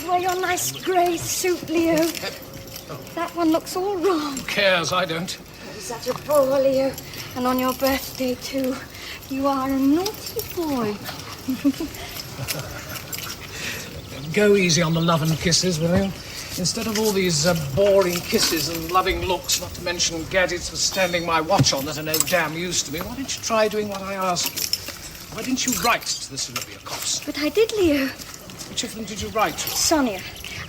wear your nice grey suit, Leo. That one looks all wrong. Who cares? I don't. You're such a bore, Leo. And on your birthday, too. You are a naughty boy. Go easy on the love and kisses, will you? Instead of all these boring kisses and loving looks, not to mention gadgets for standing my watch on that are no damn use to me, why don't you try doing what I ask you? Why didn't you write to the Serebryakov? But I did, Leo. Which of them did you write to? Sonya.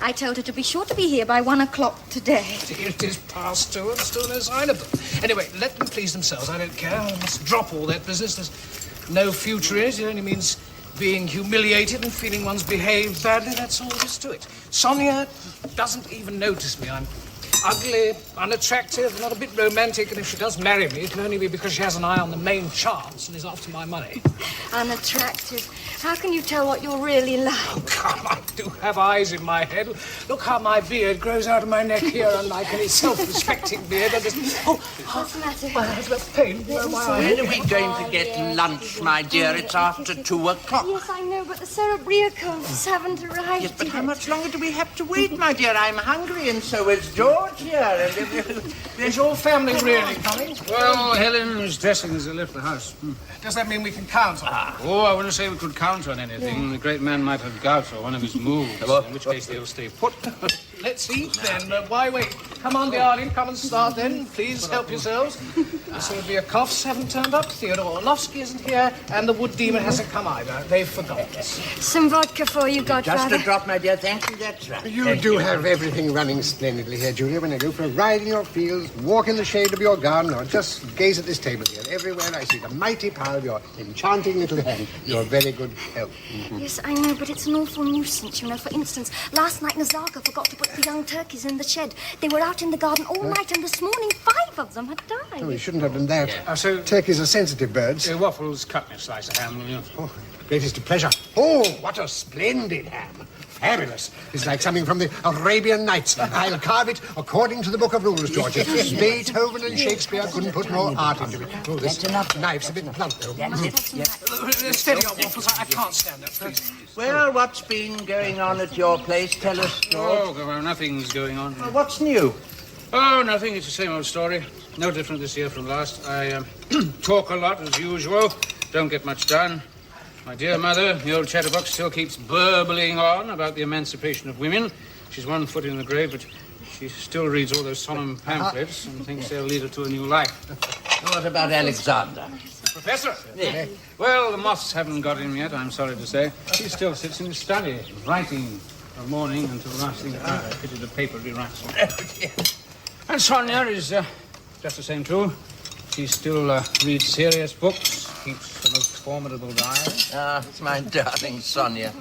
I told her to be sure to be here by 1 o'clock today. Here it is past 2 and still no sign of them. Anyway, let them please themselves. I don't care. I must drop all that business. There's no future in it. It only means being humiliated and feeling one's behaved badly. That's all there is to it. Sonya doesn't even notice me. I'm ugly, unattractive, not a bit romantic, and if she does marry me, it'll only be because she has an eye on the main chance and is after my money. Unattractive. How can you tell what you're really like? Oh, come, I do have eyes in my head. Look how my beard grows out of my neck here, unlike any self-respecting beard. What's the matter? My eyes got pain. When are we going to get lunch, my dear? It's after 2 o'clock. Yes, I know, but the Serebryakos haven't arrived Yes, but yet. how much longer do we have to wait, my dear? I'm hungry, and so is George here. Is your family really coming? Well, Helen is dressing as they left the house. Does that mean we can count on it? Oh, I wouldn't say we could count on anything. The great man might have gout or one of his moves, in which case they'll stay put. Let's eat then. Why wait? Come on, Dyadin, come and start then. Please help yourselves. The Serebryakov haven't turned up, Theodore Orlovsky isn't here, and the wood demon hasn't come either. They've forgotten us. Some vodka for you, Godfather. Just a drop, my dear. Thank you, that's right. You do have everything running splendidly here, Julia, when I go for a ride in your fields, walk in the shade of your garden, or just gaze at this table here. Everywhere I see the mighty power of your enchanting little hand. Your very good health. Yes, I know, but it's an awful nuisance, you know. For instance, last night Nazarka forgot to put the young turkeys in the shed. They were out in the garden all night, and this morning 5 of them had died. Oh, you shouldn't have done that. So Turkeys are sensitive birds. Waffles, cut me a slice of ham, will you? Oh, greatest of pleasure. Oh, what a splendid ham. Fabulous. It's like something from the Arabian Nights. I'll carve it according to the book of rules, Georgie. Beethoven and Shakespeare couldn't put more art into it. Oh, this knife's a bit blunt, though. Steady on, Waffles. I can't stand that, please. Well, what's been going on at your place? Tell us, George. Oh, well, nothing's going on. Well, what's new? Oh, nothing. It's the same old story. No different this year from last. I talk a lot, as usual. Don't get much done. My dear mother, the old chatterbox, still keeps burbling on about the emancipation of women. She's 1 foot in the grave, but she still reads all those solemn pamphlets and thinks they'll lead her to a new life. What about Alexander? Professor? Yeah. Well, the moths haven't got him yet, I'm sorry to say. He still sits in his study, writing from morning until the last thing at night. I pity the paper he writes on. And Sonya is just the same, too. She still reads serious books, keeps the most formidable diary. Ah, it's my darling Sonya.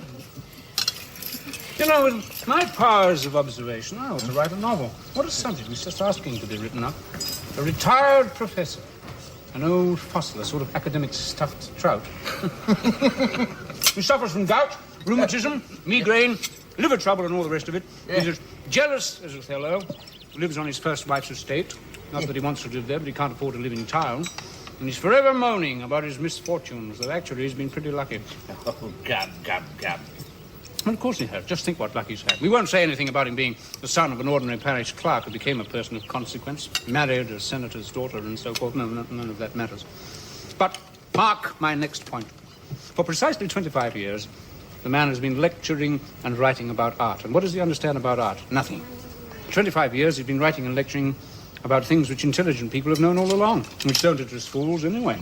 You know, with my powers of observation, I ought to write a novel. What a subject was just asking to be written up. A retired professor. An old fossil, a sort of academic stuffed trout. Who suffers from gout, rheumatism, migraine, liver trouble and all the rest of it. Yeah. He's as jealous as Othello, who lives on his first wife's estate. Not that he wants to live there, but he can't afford to live in town. And he's forever moaning about his misfortunes, though actually he's been pretty lucky. Oh, gab, gab, gab. Well, of course he has. Just think what luck he's had. We won't say anything about him being the son of an ordinary parish clerk who became a person of consequence, married a senator's daughter and so forth. No, none of that matters. But mark my next point. For precisely 25 years, the man has been lecturing and writing about art. And what does he understand about art? Nothing. For 25 years, he's been writing and lecturing about things which intelligent people have known all along, which don't interest fools anyway.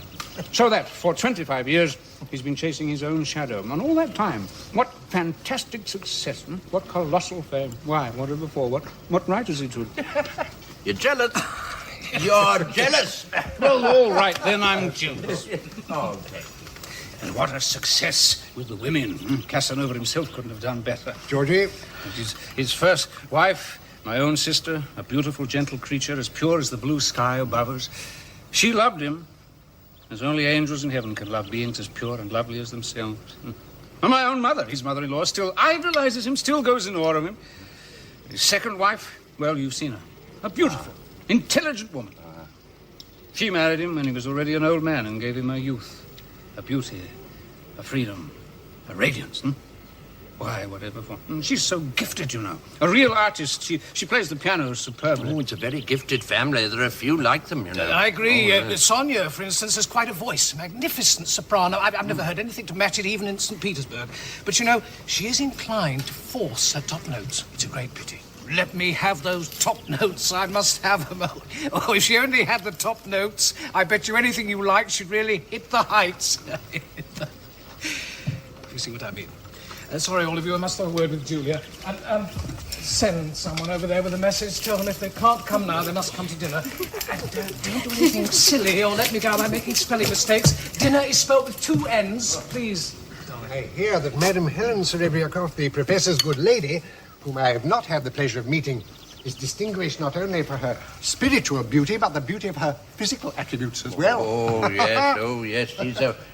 So that, for 25 years, he's been chasing his own shadow. And all that time, what fantastic success, what colossal fame. Why, what ever for? What right is he to? You're jealous. You're jealous. Well, all right, then I'm jealous. Okay. And what a success with the women. Casanova himself couldn't have done better. Georgie? His first wife, my own sister, a beautiful, gentle creature, as pure as the blue sky above us. She loved him, as only angels in heaven can love beings as pure and lovely as themselves. And my own mother, his mother-in-law, still idolizes him, still goes in awe of him. His second wife, well, you've seen her. A beautiful, intelligent woman. She married him when he was already an old man and gave him a youth, a beauty, a freedom, a radiance. Why, whatever for? She's so gifted, you know. A real artist. She plays the piano superbly. Oh, it's a very gifted family. There are few like them, you know. I agree. Sonya, for instance, has quite a voice. Magnificent soprano. I've never heard anything to match it, even in St. Petersburg. But, you know, she is inclined to force her top notes. It's a great pity. Let me have those top notes. I must have them. Oh, if she only had the top notes, I bet you anything you like, she'd really hit the heights. You see what I mean? Sorry, all of you, I must have a word with Julia. And send someone over there with a message. Tell them if they can't come now, they must come to dinner. And don't do anything silly or let me go by making spelling mistakes. Dinner is spelt with 2 N's, please. I hear that Madame Helen Serebryakov, the professor's good lady, whom I have not had the pleasure of meeting, is distinguished not only for her spiritual beauty, but the beauty of her physical attributes as well. Oh, yes.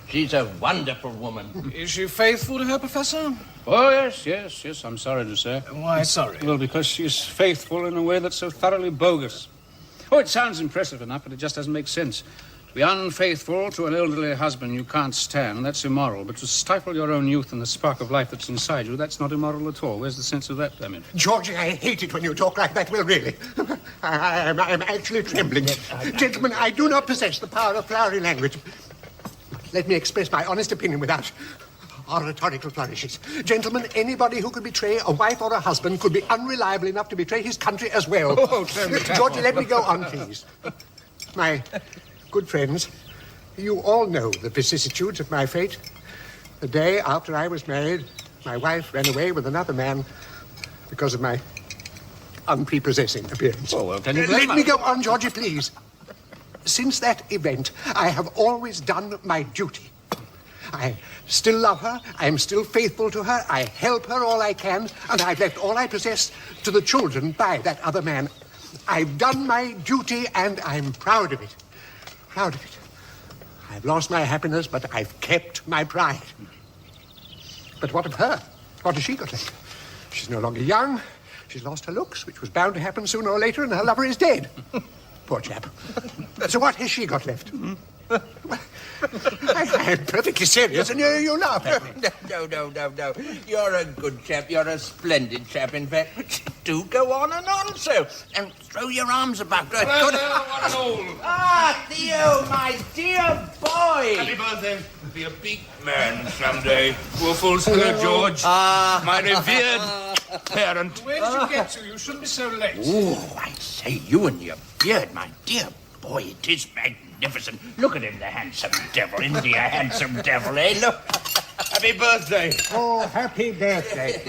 She's a wonderful woman. Is she faithful to her, Professor? Oh, yes, I'm sorry to say. Why sorry? Well, because she's faithful in a way that's so thoroughly bogus. Oh, it sounds impressive enough, but it just doesn't make sense. To be unfaithful to an elderly husband you can't stand, that's immoral. But to stifle your own youth and the spark of life that's inside you, that's not immoral at all. Where's the sense of that, I mean? Georgie, I hate it when you talk like that. Well, really. I'm actually trembling. Gentlemen, I do not possess the power of flowery language. Let me express my honest opinion without oratorical flourishes. Gentlemen, anybody who could betray a wife or a husband could be unreliable enough to betray his country as well. Oh, Georgie, let me go on, please. My good friends, you all know the vicissitudes of my fate. The day after I was married, my wife ran away with another man because of my unprepossessing appearance. Oh, well, can you Let me go on, Georgie, please. Since that event, I have always done my duty. I still love her, I am still faithful to her, I help her all I can, and I've left all I possess to the children by that other man. I've done my duty, and I'm proud of it. Proud of it. I've lost my happiness, but I've kept my pride. But what of her? What has she got left? She's no longer young. She's lost her looks, which was bound to happen sooner or later, and her lover is dead. Poor chap. So what has she got left? I'm perfectly serious, and you laugh at me. No. You're a good chap. You're a splendid chap, in fact. Do go on and on, so. And throw your arms about. What an old. Ah, Theo, my dear boy. Happy birthday. Be a big man someday. Waffles, hello, George. My revered parent. Where did you get to? You shouldn't be so late. Oh, I say, you and your beard, my dear boy, it is magnificent. Look at him, the handsome devil. Isn't he a handsome devil, eh? Look. Happy birthday. Oh, happy birthday.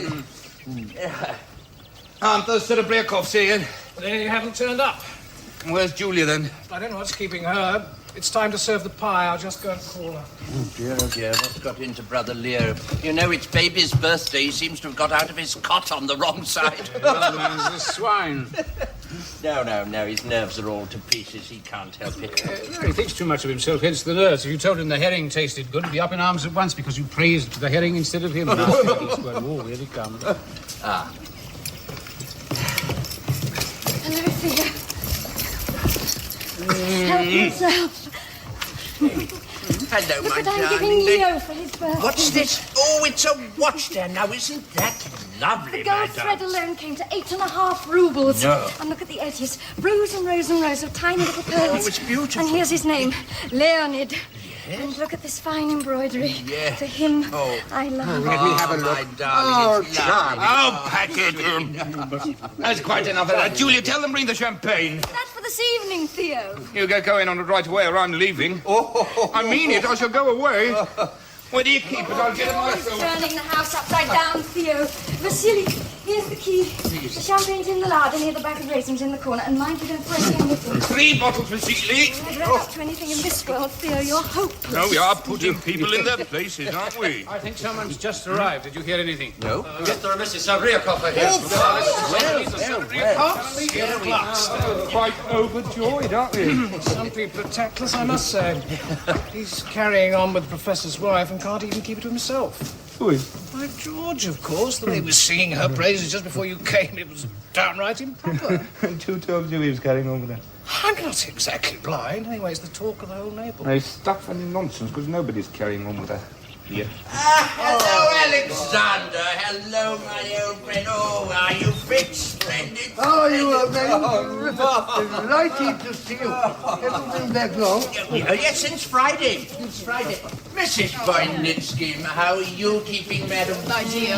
Aren't those Serebryakov here? They haven't turned up. Where's Julia, then? I don't know what's keeping her. It's time to serve the pie. I'll just go and call her. Oh, dear, what's got into Brother Leo? You know, it's baby's birthday. He seems to have got out of his cot on the wrong side. The old man's a swine. No, his nerves are all to pieces. He can't help it. He thinks too much of himself, hence the nurse. If you told him the herring tasted good, he'd be up in arms at once because you praised the herring instead of him. Oh, here he comes. Hello, Theo. Help yourself. Hello, my Look what I'm darling. giving Leo for his birthday. What's this? Oh, it's a watch there. Now, isn't that lovely, The my gold thread darling? alone came to 8.5 rubles. No. And look at the edges. Rows and rows and rows of tiny little pearls. Oh, it's beautiful. And here's his name, Leonid. And look at this fine embroidery. Yeah. For him, Oh. I love Let me have a my look. darling, it's lovely. I'll pack it in. That's quite enough of that. Julia, tell them bring the champagne. That's for this evening, Theo. You get going on it right away or I'm leaving. I mean it, I shall go away. Where do you keep it? I'll get it Always myself. turning the house upside down, Theo. Vasily, here's the key. The champagne's in the larder near the bag of raisins in the corner. And mind you don't break anything. 3 bottles for Seeley. Never up to anything in this world, Theo. You're hopeless. No, we are putting people in their places, aren't we? I think someone's just arrived. Did you hear anything? No. Mr. and Mrs. Serebryakov here. Quite overjoyed, aren't we? Simply tactless, I must say. He's carrying on with the Professor's wife and can't even keep it to himself. Who? Why, George, of course. The way he was singing her praises just before you came, it was downright improper. And who told you he was carrying on with her? I'm not exactly blind. Anyway, it's the talk of the whole neighbourhood. No, stuff and nonsense, because nobody's carrying on with her. Yes. Hello, Alexander. Hello, my old friend. Oh, are you fit? Splendid. Oh, you are very delighted to see you. Haven't been back long. Yes, since Friday. Mrs. Voynitsky, how are you keeping, madam? My dear.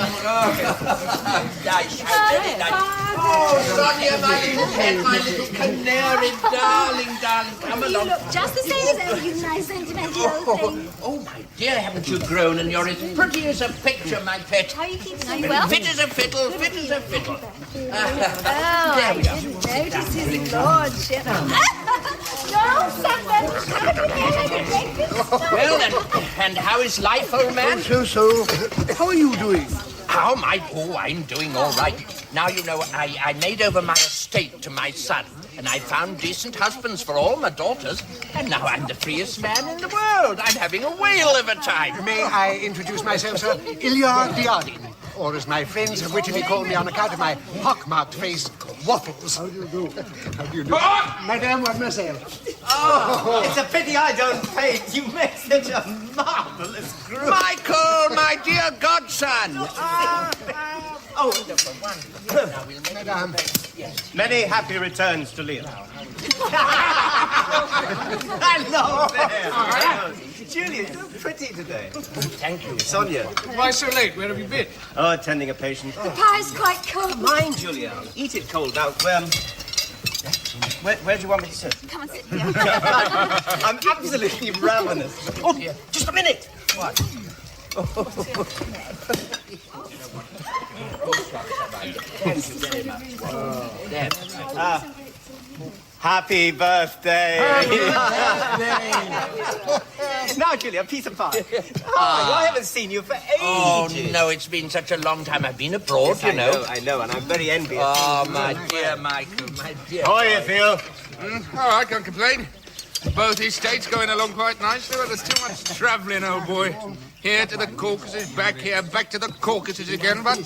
Nice. Very nice. Oh, Sonya, my little pet, my little canary, darling. Come You along. look just the same as ever, you nice sentimental old thing. Oh, my dear, haven't you grown? And you're as pretty as a picture, my pet. How are you keeping? Are you well? Fit as a fiddle, fit as a fiddle. Oh, I didn't notice his lordship. No, Sandman, Well, and how is life, old man? So. How are you doing? How am I? Oh, I'm doing all right. Now, you know, I made over my estate to my son, and I found decent husbands for all my daughters, and now I'm the freest man in the world. I'm having a whale of a time. May I introduce myself, sir? Dyadin, or as my friends have wittily called me on account of my pockmarked face, Waffles. How do you do? Madame, mademoiselle. Oh, it's a pity I don't paint. You make such a marvelous group. Michael, my dear godson. Oh, wonderful, wonderful. Now we'll make Madame. many happy returns to Leon. Hello there. Julia, you're so pretty today. Thank you. Sonya. Why so late? Where have you been? Oh, attending a patient. The pie's quite cold. Mind, Julia. Eat it cold. Now, where do you want me to sit? Come and sit here. I'm absolutely ravenous. Oh, dear. Just a minute. What? Happy birthday. Now, Julia, a piece of pie. I haven't seen you for ages. Oh, no, it's been such a long time. I've been abroad, you know. I know, and I'm very envious. Oh, my dear Michael, my dear. How are you, Theo? All right, can't complain. Both estates going along quite nicely, but there's too much travelling, old boy. Here to the Caucasus, back here, back to the Caucasus again, but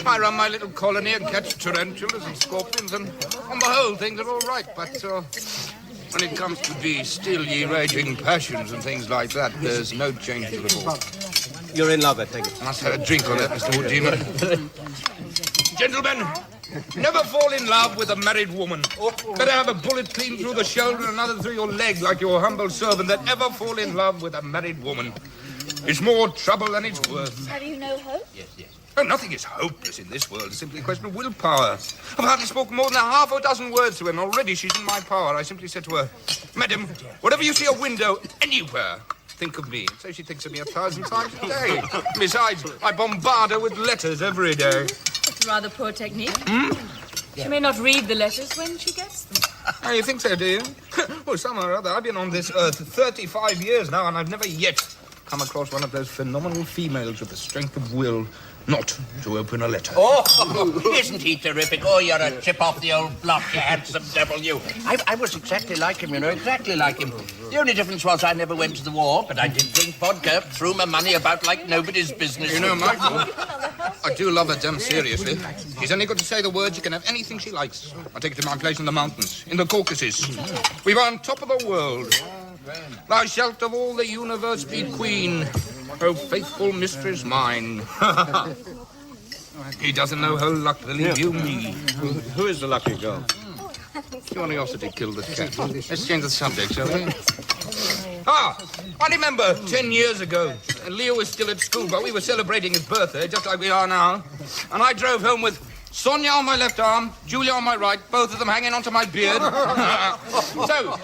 I run my little colony and catch tarantulas and scorpions, and on the whole, things are all right, but when it comes to the still ye raging passions and things like that, there's no change to the report. You're in love, I take it. Must have a drink on that, Mr. Woodgeeman. Gentlemen, never fall in love with a married woman. Better have a bullet clean through the shoulder and another through your leg like your humble servant than ever fall in love with a married woman. It's more trouble than it's worth. Have you no hope? Yes. Oh, nothing is hopeless in this world. It's simply a question of willpower. I've hardly spoken more than half a dozen words to her, and already she's in my power. I simply said to her, Madam, whenever you see a window anywhere, think of me. So she thinks of me 1,000 times a day. Besides, I bombard her with letters every day. It's a rather poor technique. She may not read the letters when she gets them. Oh, you think so, do you? Well, somehow or other, I've been on this earth 35 years now, and I've never yet come across one of those phenomenal females with the strength of will not to open a letter. Oh, isn't he terrific? Oh, you're a chip off the old block, you handsome devil, you. I was exactly like him, you know, exactly like him. The only difference was I never went to the war, but I did drink vodka, threw my money about like nobody's business. You know, Michael, I do love her damn seriously. She's only got to say the words, you can have anything she likes. I take her to my place in the mountains, in the Caucasus. We were on top of the world. Thou shalt of all the universe be queen, O faithful mistress mine. He doesn't know her luck, believe you me. Who is the lucky girl? Curiosity killed the cat. Let's change the subject, shall we? I remember 10 years ago, Leo was still at school, but we were celebrating his birthday, just like we are now. And I drove home with Sonya on my left arm, Julia on my right, both of them hanging onto my beard. So,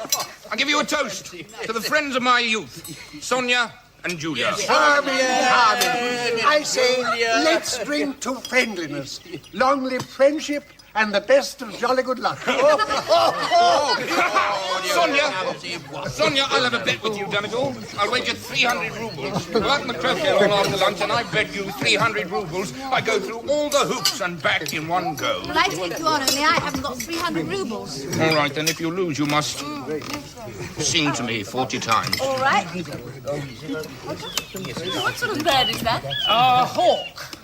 I give you a toast to the friends of my youth, Sonya and Julia. Charming. I say, let's drink to friendliness. Long live friendship and the best of jolly good luck. Sonya, I'll have a bet with you, damn it all. I'll wager 300 rubles. Go out in the croquet all after lunch, and I bet you 300 rubles I go through all the hoops and back in one go. Well, I take you on, only I haven't got 300 rubles. All right, then, if you lose, you must sing to me 40 times. All right. What sort of bird is that? A hawk.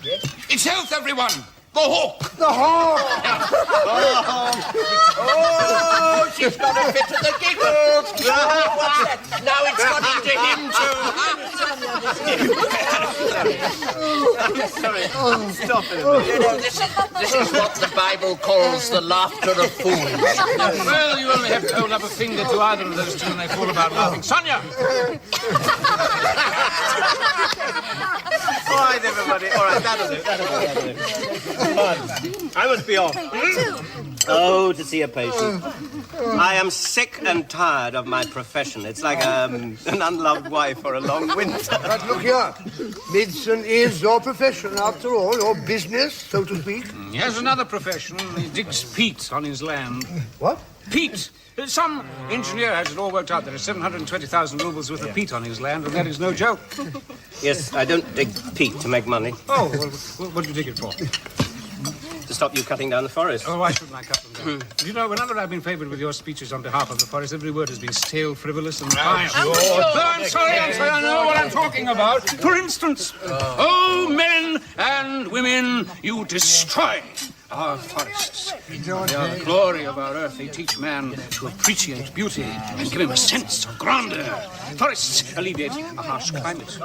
It's health, everyone. The hawk. The hawk. Oh, she's got a fit of the giggles. Now it's got into him, too. Sorry. Stop it. You know, this is what the Bible calls the laughter of fools. Well, you only have to hold up a finger to either of those two and they fall about laughing. Sonya! All right, everybody. All right, that'll do. Come on. I must be off. Oh, to see a patient. I am sick and tired of my profession. It's like an unloved wife or a long winter. But look here. Medicine is your profession, after all. Your business, so to speak. He has another profession. He digs peat on his land. What? Peat! Some engineer has it all worked out. There are 720,000 rubles worth of peat on his land, and that is no joke. Yes, I don't dig peat to make money. Oh, well, what do you dig it for? To stop you cutting down the forest. Oh, why shouldn't I cut them down? You know, whenever I've been favoured with your speeches on behalf of the forest, every word has been stale, frivolous, and vile. I'm sorry, I know what I'm talking about. For instance, oh, men and women, you destroy our forests. They are the glory of our earth. They teach man to appreciate beauty and give him a sense of grandeur. Forests alleviate a harsh climate.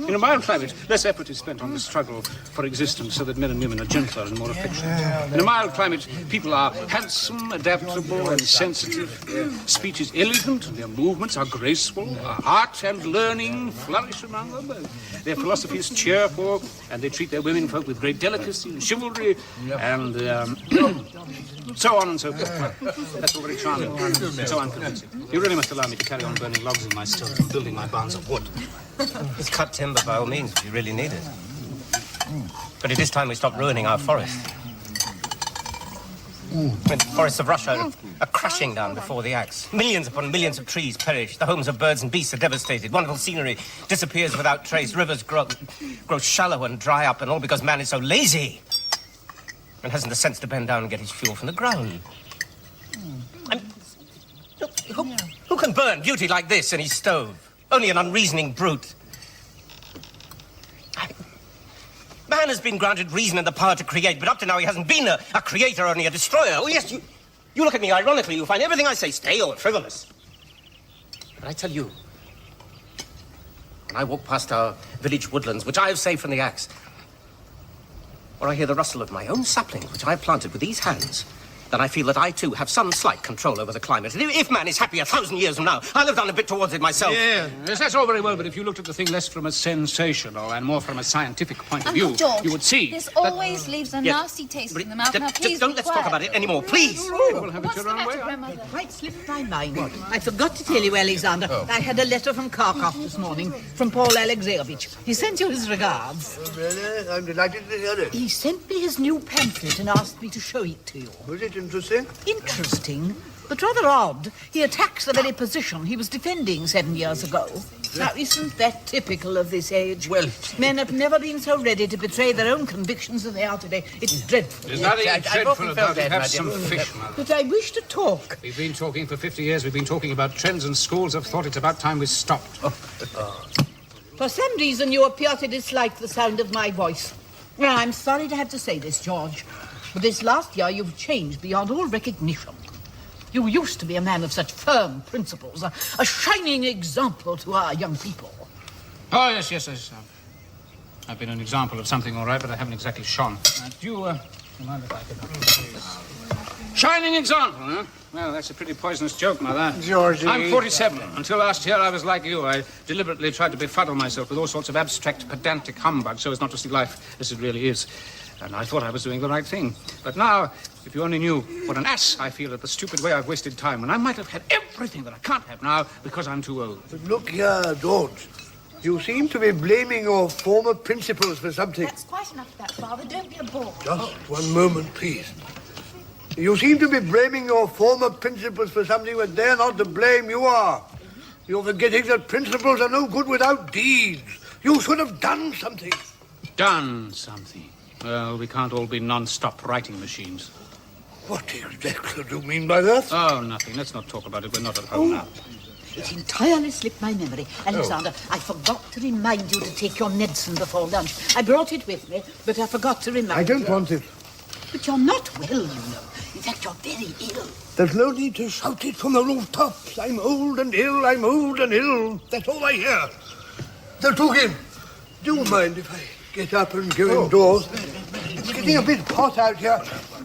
In a mild climate, less effort is spent on the struggle for existence so that men and women are gentler and more affectionate. In a mild climate, people are handsome, adaptable, and sensitive. Their speech is elegant, and their movements are graceful. Art and learning flourish among them. Their philosophy is cheerful, and they treat their womenfolk with great delicacy and chivalry, and so on and so forth. Well, that's all very charming, so unconvincing. You really must allow me to carry on burning logs in my stove and building my barns of wood. Let's cut timber by all means if you really need it. But it is time we stopped ruining our forests. The forests of Russia are crashing down before the axe. Millions upon millions of trees perish. The homes of birds and beasts are devastated. Wonderful scenery disappears without trace. Rivers grow shallow and dry up, and all because man is so lazy and hasn't the sense to bend down and get his fuel from the ground. Who can burn beauty like this in his stove? Only an unreasoning brute. Man has been granted reason and the power to create, but up to now he hasn't been a creator, only a destroyer. Oh, yes, you look at me ironically, you find everything I say stale and frivolous. But I tell you, when I walk past our village woodlands, which I have saved from the axe, or I hear the rustle of my own saplings, which I have planted with these hands, then I feel that I, too, have some slight control over the climate. And if man is happy 1,000 years from now, I'll have done a bit towards it myself. Yeah, yes, that's all very well, but if you looked at the thing less from a sensational and more from a scientific point of view, George, you would see this always leaves a nasty taste in the mouth. Now, please don't let's talk about it anymore, please. We'll have it your own way. It quite slipped my mind. I forgot to tell you, Alexander. I had a letter from Kharkov this morning, from Paul Alexeyevich. He sent you his regards. Really? I'm delighted to hear it. He sent me his new pamphlet and asked me to show it to you. Was it interesting? Interesting, but rather odd. He attacks the very position he was defending 7 years ago. Now, isn't that typical of this age? Well, men have never been so ready to betray their own convictions as they are today. It's dreadful. There's nothing dreadful about it. Have some fish, Mother. But I wish to talk. We've been talking for 50 years. We've been talking about trends, and schools have thought it's about time we stopped. For some reason, you appear to dislike the sound of my voice. Well, I'm sorry to have to say this, George, but this last year you've changed beyond all recognition. You used to be a man of such firm principles, a shining example to our young people. Oh, yes. I've been an example of something, all right, but I haven't exactly shone. Do you mind if I could... Shining example, huh? Well, that's a pretty poisonous joke, Mother. Georgie. I'm 47. Until last year, I was like you. I deliberately tried to befuddle myself with all sorts of abstract, pedantic humbug so as not to see life as it really is. And I thought I was doing the right thing. But now, if you only knew what an ass I feel at the stupid way I've wasted time, when I might have had everything that I can't have now because I'm too old. But look here, George. You seem to be blaming your former principles for something. That's quite enough of that, Father. Don't be a bore. Just one moment, please. You seem to be blaming your former principles for something that they're not to blame. You are. You're forgetting that principles are no good without deeds. You should have done something. Done something? Well, we can't all be non-stop writing machines. What exactly do you mean by that? Oh, nothing. Let's not talk about it. We're not at home now. It entirely slipped my memory. Alexander, I forgot to remind you to take your medicine before lunch. I brought it with me, but I forgot to remind you. I don't want it. But you're not well, you know. In fact, you're very ill. There's no need to shout it from the rooftops. I'm old and ill, I'm old and ill. That's all I hear. They're talking. don't mind if I get up and go indoors. It's getting a bit hot out here,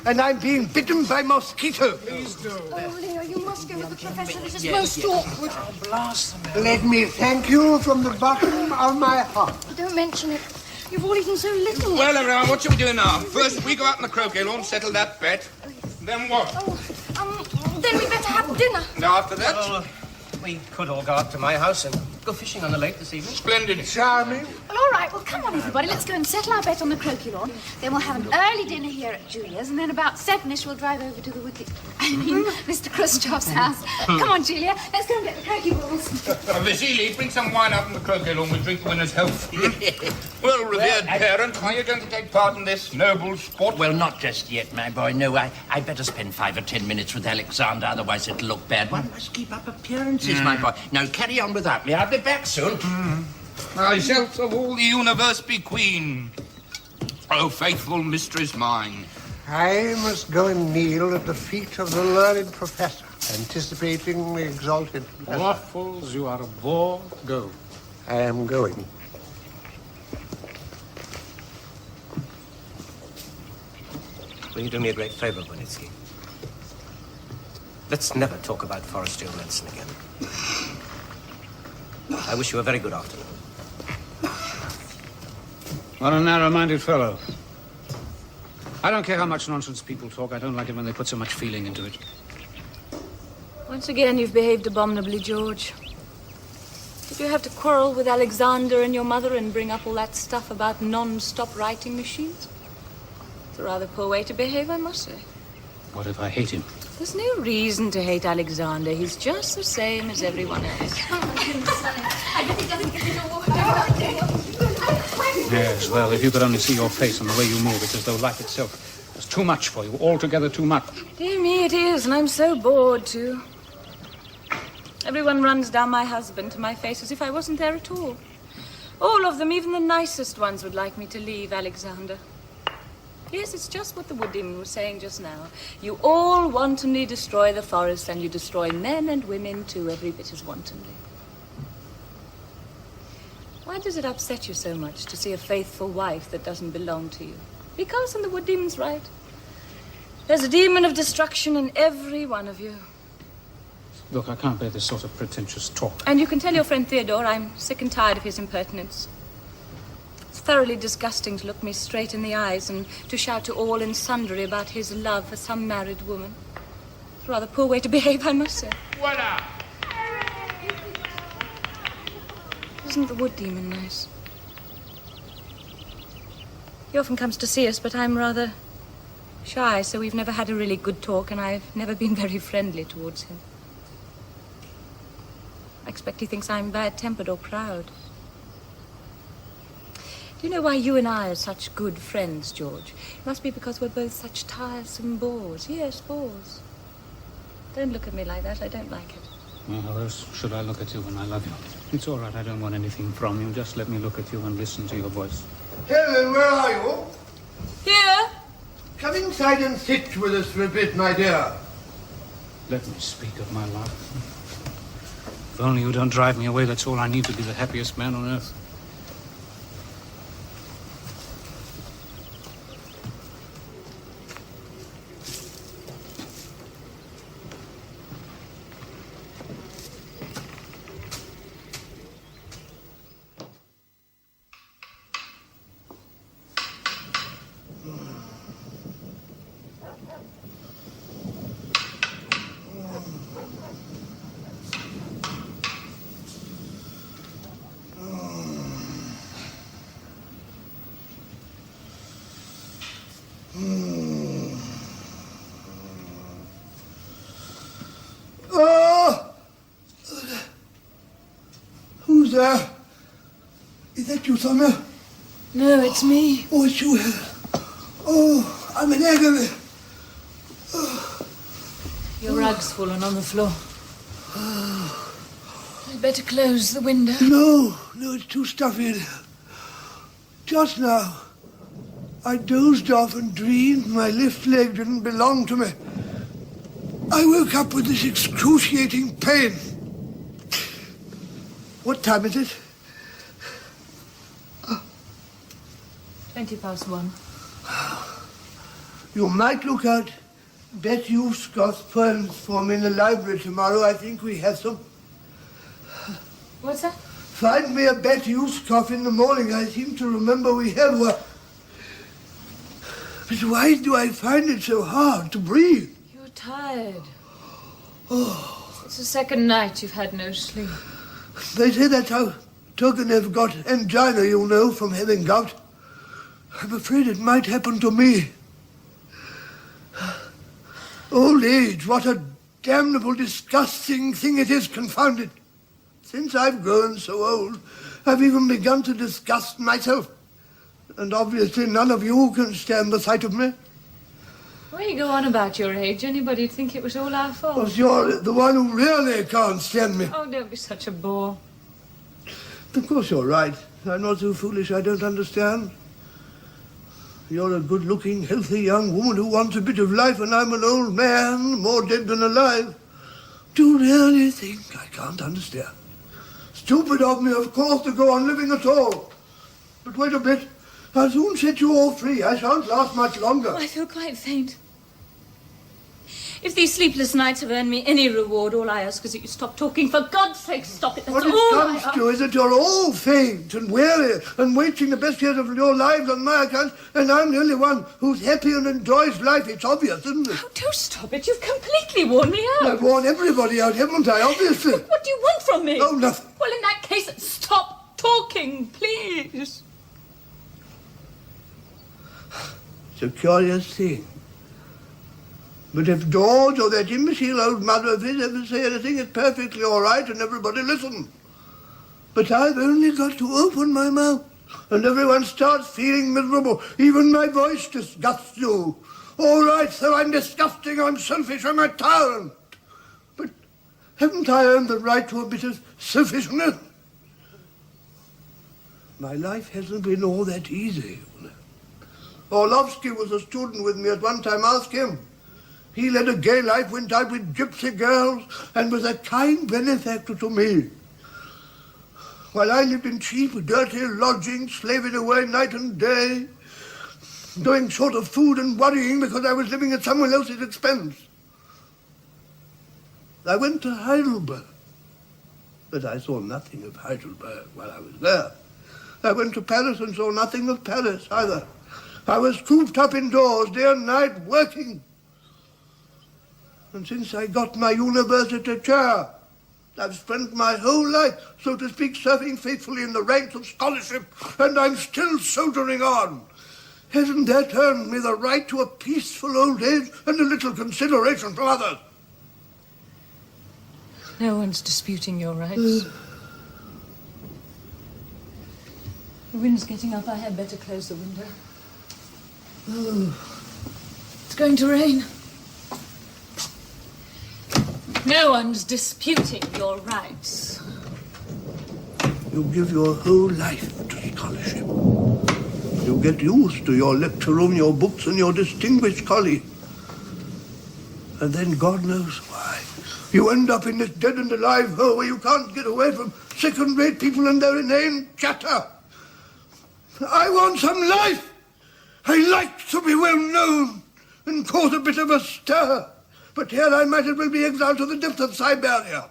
and I'm being bitten by mosquitoes. Please do. Oh, Leo, you must go with the professor. This is most awkward. Oh, blast them. Let me thank you from the bottom of my heart. Don't mention it. You've all eaten so little. Well, everyone, what shall we do now? First, we go out in the croquet lawn, settle that bet. Then what? Then we better have dinner. Now, after that? Well, we could all go up to my house and go fishing on the lake this evening. Splendid. Charming. Well, all right. Well, come on, everybody. Let's go and settle our bet on the croquet lawn. Then we'll have an early dinner here at Julia's, and then about 7ish we'll drive over to the Mr. Khrushchev's house. Come on, Julia. Let's go and get the croquet balls. Vasily, bring some wine out in the croquet lawn. We'll drink the winner's health. Well, revered parent, are you going to take part in this noble sport? Well, not just yet, my boy. No, I'd better spend 5 or 10 minutes with Alexander, otherwise it'll look bad. One must keep up appearances, my boy. Now, carry on without me. I'll be back soon. I shall of all the universe be queen. Oh, faithful mistress mine. I must go and kneel at the feet of the learned professor, anticipating the exalted professor. Waffles, you are a bore. Go. I am going. Will you do me a great favour, Voynitsky? Let's never talk about forestry or medicine again. I wish you a very good afternoon. What a narrow-minded fellow. I don't care how much nonsense people talk. I don't like it when they put so much feeling into it. Once again, you've behaved abominably, George. Did you have to quarrel with Alexander and your mother and bring up all that stuff about non-stop writing machines? It's a rather poor way to behave, I must say. What if I hate him? There's no reason to hate Alexander. He's just the same as everyone else. Yes, well, if you could only see your face and the way you move, it's as though life itself was too much for you, altogether too much. Dear me, it is, and I'm so bored, too. Everyone runs down my husband to my face as if I wasn't there at all. All of them, even the nicest ones, would like me to leave Alexander. Yes, it's just what the wood demon was saying just now. You all wantonly destroy the forest, and you destroy men and women, too, every bit as wantonly. Why does it upset you so much to see a faithful wife that doesn't belong to you? Because, and the wood demon's right, there's a demon of destruction in every one of you. Look, I can't bear this sort of pretentious talk. And you can tell your friend Theodore I'm sick and tired of his impertinence. It's thoroughly disgusting to look me straight in the eyes and to shout to all and sundry about his love for some married woman. It's a rather poor way to behave, I must say. Voila! Isn't the wood demon nice? He often comes to see us, but I'm rather shy, so we've never had a really good talk, and I've never been very friendly towards him. I expect he thinks I'm bad-tempered or proud. Do you know why you and I are such good friends, George? It must be because we're both such tiresome bores. Yes, bores. Don't look at me like that. I don't like it. Well, how else should I look at you when I love you? It's all right. I don't want anything from you. Just let me look at you and listen to your voice. Helen, where are you? Here? Come inside and sit with us for a bit, my dear. Let me speak of my love. If only you don't drive me away, that's all I need to be the happiest man on earth. Who's there? Is that you, Sonya? No, it's me. Oh, it's you, Helen. Oh, I'm in agony. Your rug's fallen on the floor. I'd better close the window. No, it's too stuffy in here. Just now, I dozed off and dreamed my left leg didn't belong to me. I woke up with this excruciating pain. What time is it? 1:20. You might look out Bet Yuskos poems for me in the library tomorrow. I think we have some. What's that? Find me a Bet Yuskov in the morning. I seem to remember we have one. But why do I find it so hard to breathe? You're tired. Oh. It's the second night you've had no sleep. They say that's how Turgenev got angina, you know, from having gout. I'm afraid it might happen to me. Old age, what a damnable, disgusting thing it is, confounded. Since I've grown so old, I've even begun to disgust myself. And obviously none of you can stand the sight of me. Why you go on about your age? Anybody'd think it was all our fault. Well, you're the one who really can't stand me. Oh, don't be such a bore. Of course you're right. I'm not so foolish I don't understand. You're a good-looking, healthy young woman who wants a bit of life, and I'm an old man, more dead than alive. Do you really think I can't understand? Stupid of me, of course, to go on living at all. But wait a bit. I'll soon set you all free. I shan't last much longer. Oh, I feel quite faint. If these sleepless nights have earned me any reward, all I ask is that you stop talking. For God's sake, stop it. That's what it all comes to is that you're all faint and weary and wasting the best years of your lives on my account, and I'm the only one who's happy and enjoys life. It's obvious, isn't it? Oh, do stop it. You've completely worn me out. I've worn everybody out, haven't I, obviously? What do you want from me? Oh, nothing. Well, in that case, stop talking, please. It's a curious thing. But if George or that imbecile old mother of his ever say anything, it's perfectly all right and everybody listens. But I've only got to open my mouth and everyone starts feeling miserable. Even my voice disgusts you. All right, so I'm disgusting, I'm selfish, I'm a tyrant. But haven't I earned the right to a bit of selfishness? My life hasn't been all that easy. Orlovsky was a student with me at one time. Ask him. He led a gay life, went out with gypsy girls, and was a kind benefactor to me. While I lived in cheap, dirty lodgings, slaving away night and day, doing short of food and worrying because I was living at someone else's expense. I went to Heidelberg, but I saw nothing of Heidelberg while I was there. I went to Paris and saw nothing of Paris either. I was cooped up indoors day and night working. And since I got my university chair, I've spent my whole life, so to speak, serving faithfully in the ranks of scholarship, and I'm still soldiering on. Hasn't that earned me the right to a peaceful old age and a little consideration from others? No one's disputing your rights. The wind's getting up. I had better close the window. It's going to rain. No one's disputing your rights. You give your whole life to scholarship. You get used to your lecture room, your books, and your distinguished colleagues. And then God knows why. You end up in this dead and alive hole where you can't get away from second-rate people and their inane chatter. I want some life. I like to be well known and cause a bit of a stir. But here I might as well be exiled to the depths of Siberia.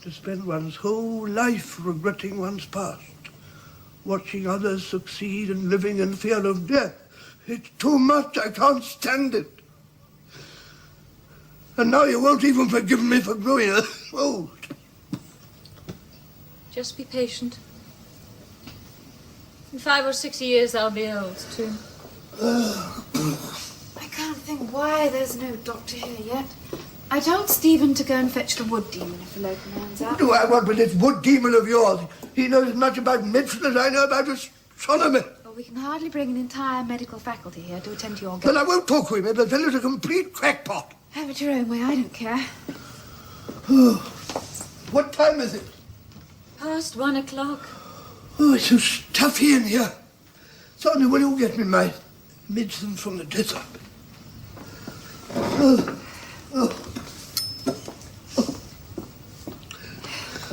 To spend one's whole life regretting one's past, watching others succeed and living in fear of death. It's too much. I can't stand it. And now you won't even forgive me for growing old. Just be patient. In 5 or 6 years, I'll be old, too. I can't think why there's no doctor here yet. I told Stephen to go and fetch the wood demon if the local man's out. What do I want with this wood demon of yours? He knows as much about medicine as I know about astronomy. Well, we can hardly bring an entire medical faculty here to attend to your But I won't talk with him. The fellow's a complete crackpot. Have it your own way, I don't care. What time is it? Past 1 o'clock. Oh, it's so stuffy in here. Sonya, will you get me my medicine from the desert?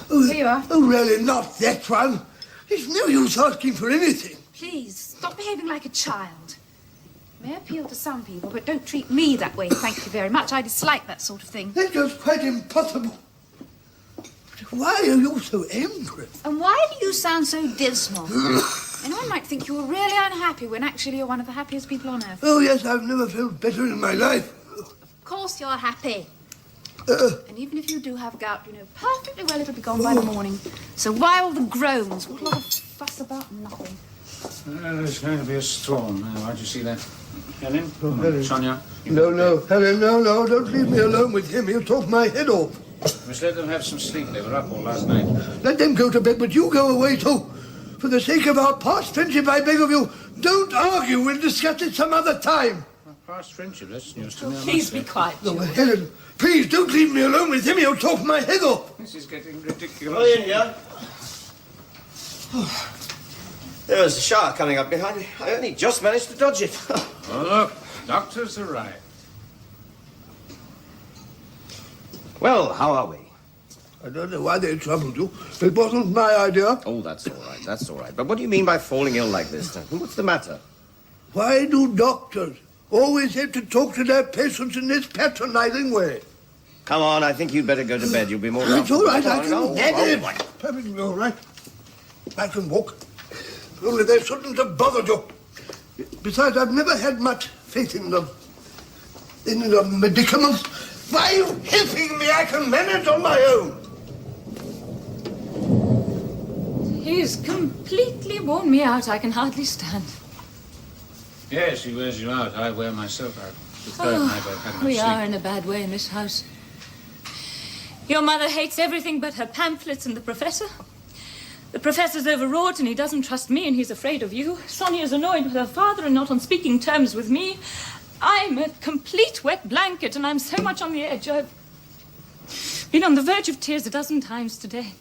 Here you are. Oh, really, not that one. It's no use asking for anything. please, stop behaving like a child. It may appeal to some people, but don't treat me that way, thank you very much. I dislike that sort of thing. That's just quite impossible. Why are you so angry? And why do you sound so dismal? Anyone might think you're really unhappy when actually you're one of the happiest people on earth. Oh, yes, I've never felt better in my life. Of course you're happy. And even if you do have gout, you know perfectly well it'll be gone by the morning. So why all the groans? What a lot of fuss about nothing. There's going to be a storm. Why'd you see that? Helen? Oh, Helen. Sonya? No, Helen, no, don't leave me alone with him. He'll talk my head off. Must let them have some sleep. They were up all last night. Let them go to bed, but you go away too. For the sake of our past friendship, I beg of you, don't argue. We'll discuss it some other time. Past friendship, that's news to me. Please be quiet. No, Helen, please don't leave me alone with him. He'll talk my head off. This is getting ridiculous. Oh, in here. There was a shower coming up behind me. I only just managed to dodge it. Oh, look, doctor's arrived. Well, how are we? I don't know why they troubled you. It wasn't my idea. Oh, that's all right. But what do you mean by falling ill like this? What's the matter? Why do doctors always have to talk to their patients in this patronizing way? Come on, I think you'd better go to bed. You'll be more It's all right, I comfortable. can get it. Perfectly all right. I can walk. Only they shouldn't have bothered you. Besides, I've never had much faith in them. In the medicaments. Why are you helping me? I can manage on my own. He's completely worn me out. I can hardly stand. Yes, he wears you out. I wear myself out. The third night I've had enough We sleep. are in a bad way in this house. Your mother hates everything but her pamphlets and the professor. The professor's overwrought and he doesn't trust me and he's afraid of you. Sonia's annoyed with her father and not on speaking terms with me. I'm a complete wet blanket and I'm so much on the edge. I've been on the verge of tears a dozen times today.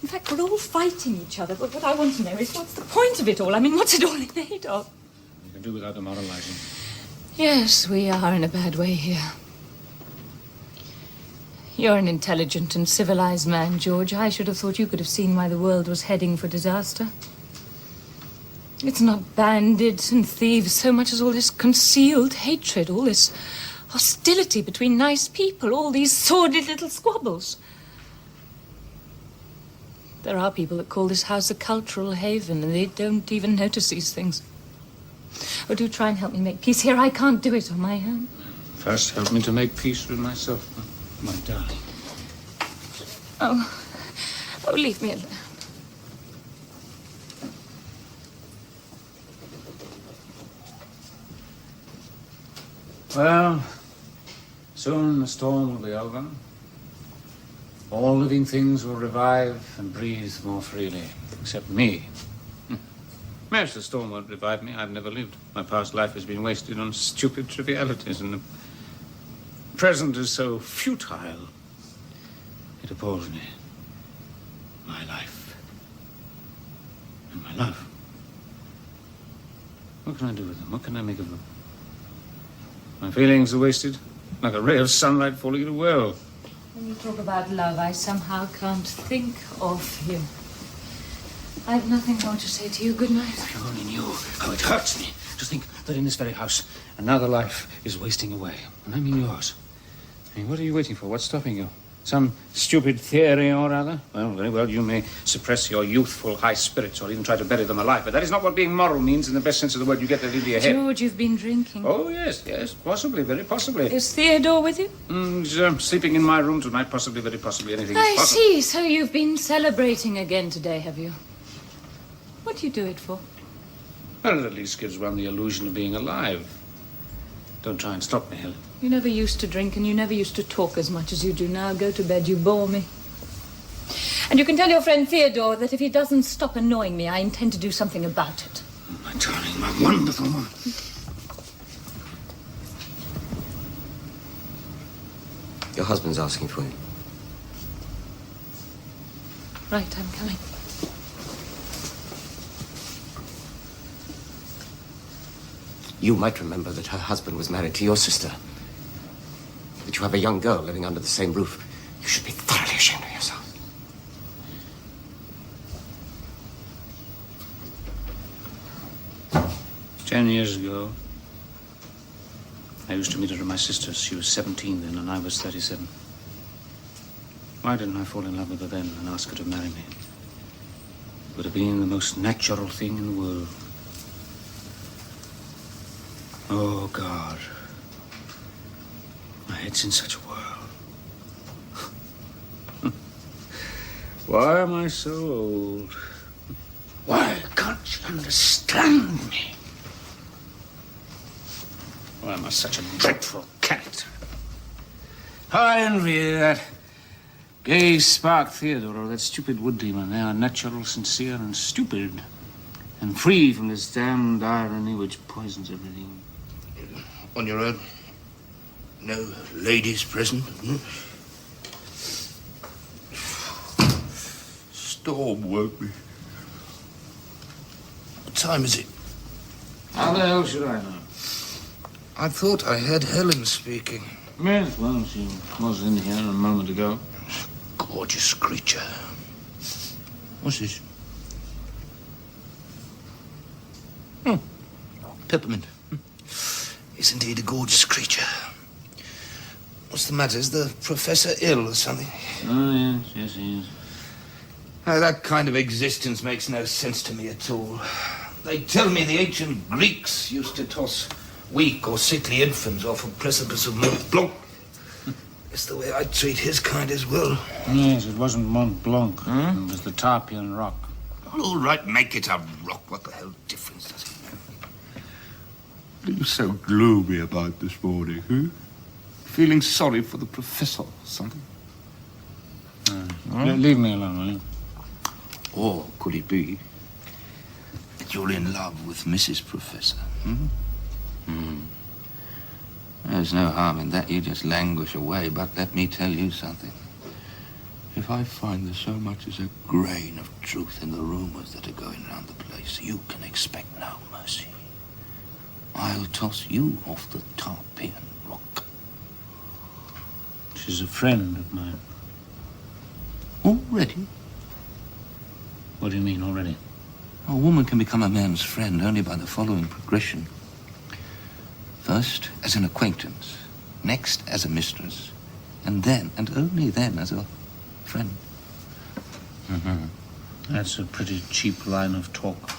In fact, we're all fighting each other, but what I want to know is what's the point of it all? I mean, what's it all made of? You can do without the moralizing. Yes, we are in a bad way here. You're an intelligent and civilized man, George. I should have thought you could have seen why the world was heading for disaster. It's not bandits and thieves so much as all this concealed hatred, all this hostility between nice people, all these sordid little squabbles. There are people that call this house a cultural haven, and they don't even notice these things. Oh, do try and help me make peace here. I can't do it on my own. First, help me to make peace with myself, my darling. Oh, leave me alone. Well, soon the storm will be over. All living things will revive and breathe more freely, except me. Yes, the storm won't revive me. I've never lived. My past life has been wasted on stupid trivialities, and the present is so futile. It appalls me. My life. And my love. What can I do with them? What can I make of them? My feelings are wasted, like a ray of sunlight falling in a well. When you talk about love, I somehow can't think of you. I have nothing more to say to you. Good night. If you only knew how it hurts me to think that in this very house another life is wasting away. And I mean yours. I mean, what are you waiting for? What's stopping you? Some stupid theory or other? Well, very well, you may suppress your youthful high spirits or even try to bury them alive, but that is not what being moral means in the best sense of the word. You get that into your head. George, you've been drinking. Oh, yes, possibly, very possibly. Is Theodore with you? He's sleeping in my room tonight, possibly, very possibly. Anything is I possible. see. So you've been celebrating again today, have you? What do you do it for? Well, it at least gives one the illusion of being alive. Don't try and stop me, Helen. You never used to drink and you never used to talk as much as you do now. Go to bed, you bore me. And you can tell your friend Theodore that if he doesn't stop annoying me, I intend to do something about it. Oh, my darling, my wonderful woman. Your husband's asking for you. Right, I'm coming. You might remember that her husband was married to your sister. That you have a young girl living under the same roof. You should be thoroughly ashamed of yourself. 10 years ago, I used to meet her at my sister's. She was 17 then, and I was 37. Why didn't I fall in love with her then and ask her to marry me? It would have been the most natural thing in the world. Oh, God. My head's in such a whirl. Why am I so old? Why can't you understand me? Why am I such a dreadful character? How I envy that gay spark Theodore or that stupid wood demon. They are natural, sincere, and stupid, and free from this damned irony which poisons everything. On your own? No ladies present? Storm woke me. What time is it? How the hell should I know? I thought I heard Helen speaking. Yes, well, she was in here a moment ago. Gorgeous creature. What's this? Peppermint. Is indeed a gorgeous creature. What's the matter? Is the professor ill or something? Oh, yes, he is. That kind of existence makes no sense to me at all. They tell me the ancient Greeks used to toss weak or sickly infants off a precipice of Mont Blanc. It's the way I'd treat his kind as well. Yes, it wasn't Mont Blanc. It was the Tarpeian Rock. All right, make it a rock. What the hell difference does it make? What are you so gloomy about this morning, huh? Feeling sorry for the professor or something? Leave me alone, will you? Or could it be that you're in love with Mrs. Professor? There's no harm in that. You just languish away. But let me tell you something. If I find there's so much as a grain of truth in the rumors that are going around the place, you can expect no mercy. I'll toss you off the Tarpeian Rock. She's a friend of mine. Already? What do you mean, already? A woman can become a man's friend only by the following progression. First, as an acquaintance. Next, as a mistress. And then, and only then, as a friend. That's a pretty cheap line of talk.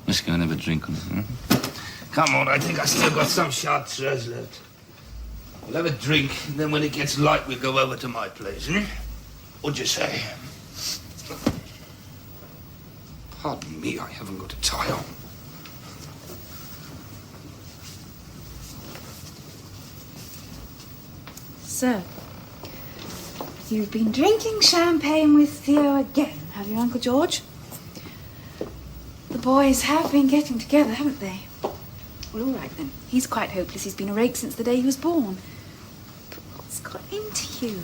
Let's go and have a drink on it. Come on, I think I still got some chartreuse left. We'll have a drink, and then when it gets light, we'll go over to my place, What'd you say? Pardon me, I haven't got a tie on. So, you've been drinking champagne with Theo again, have you, Uncle George? The boys have been getting together, haven't they? Well, all right then. He's quite hopeless. He's been a rake since the day he was born. But what's got into you?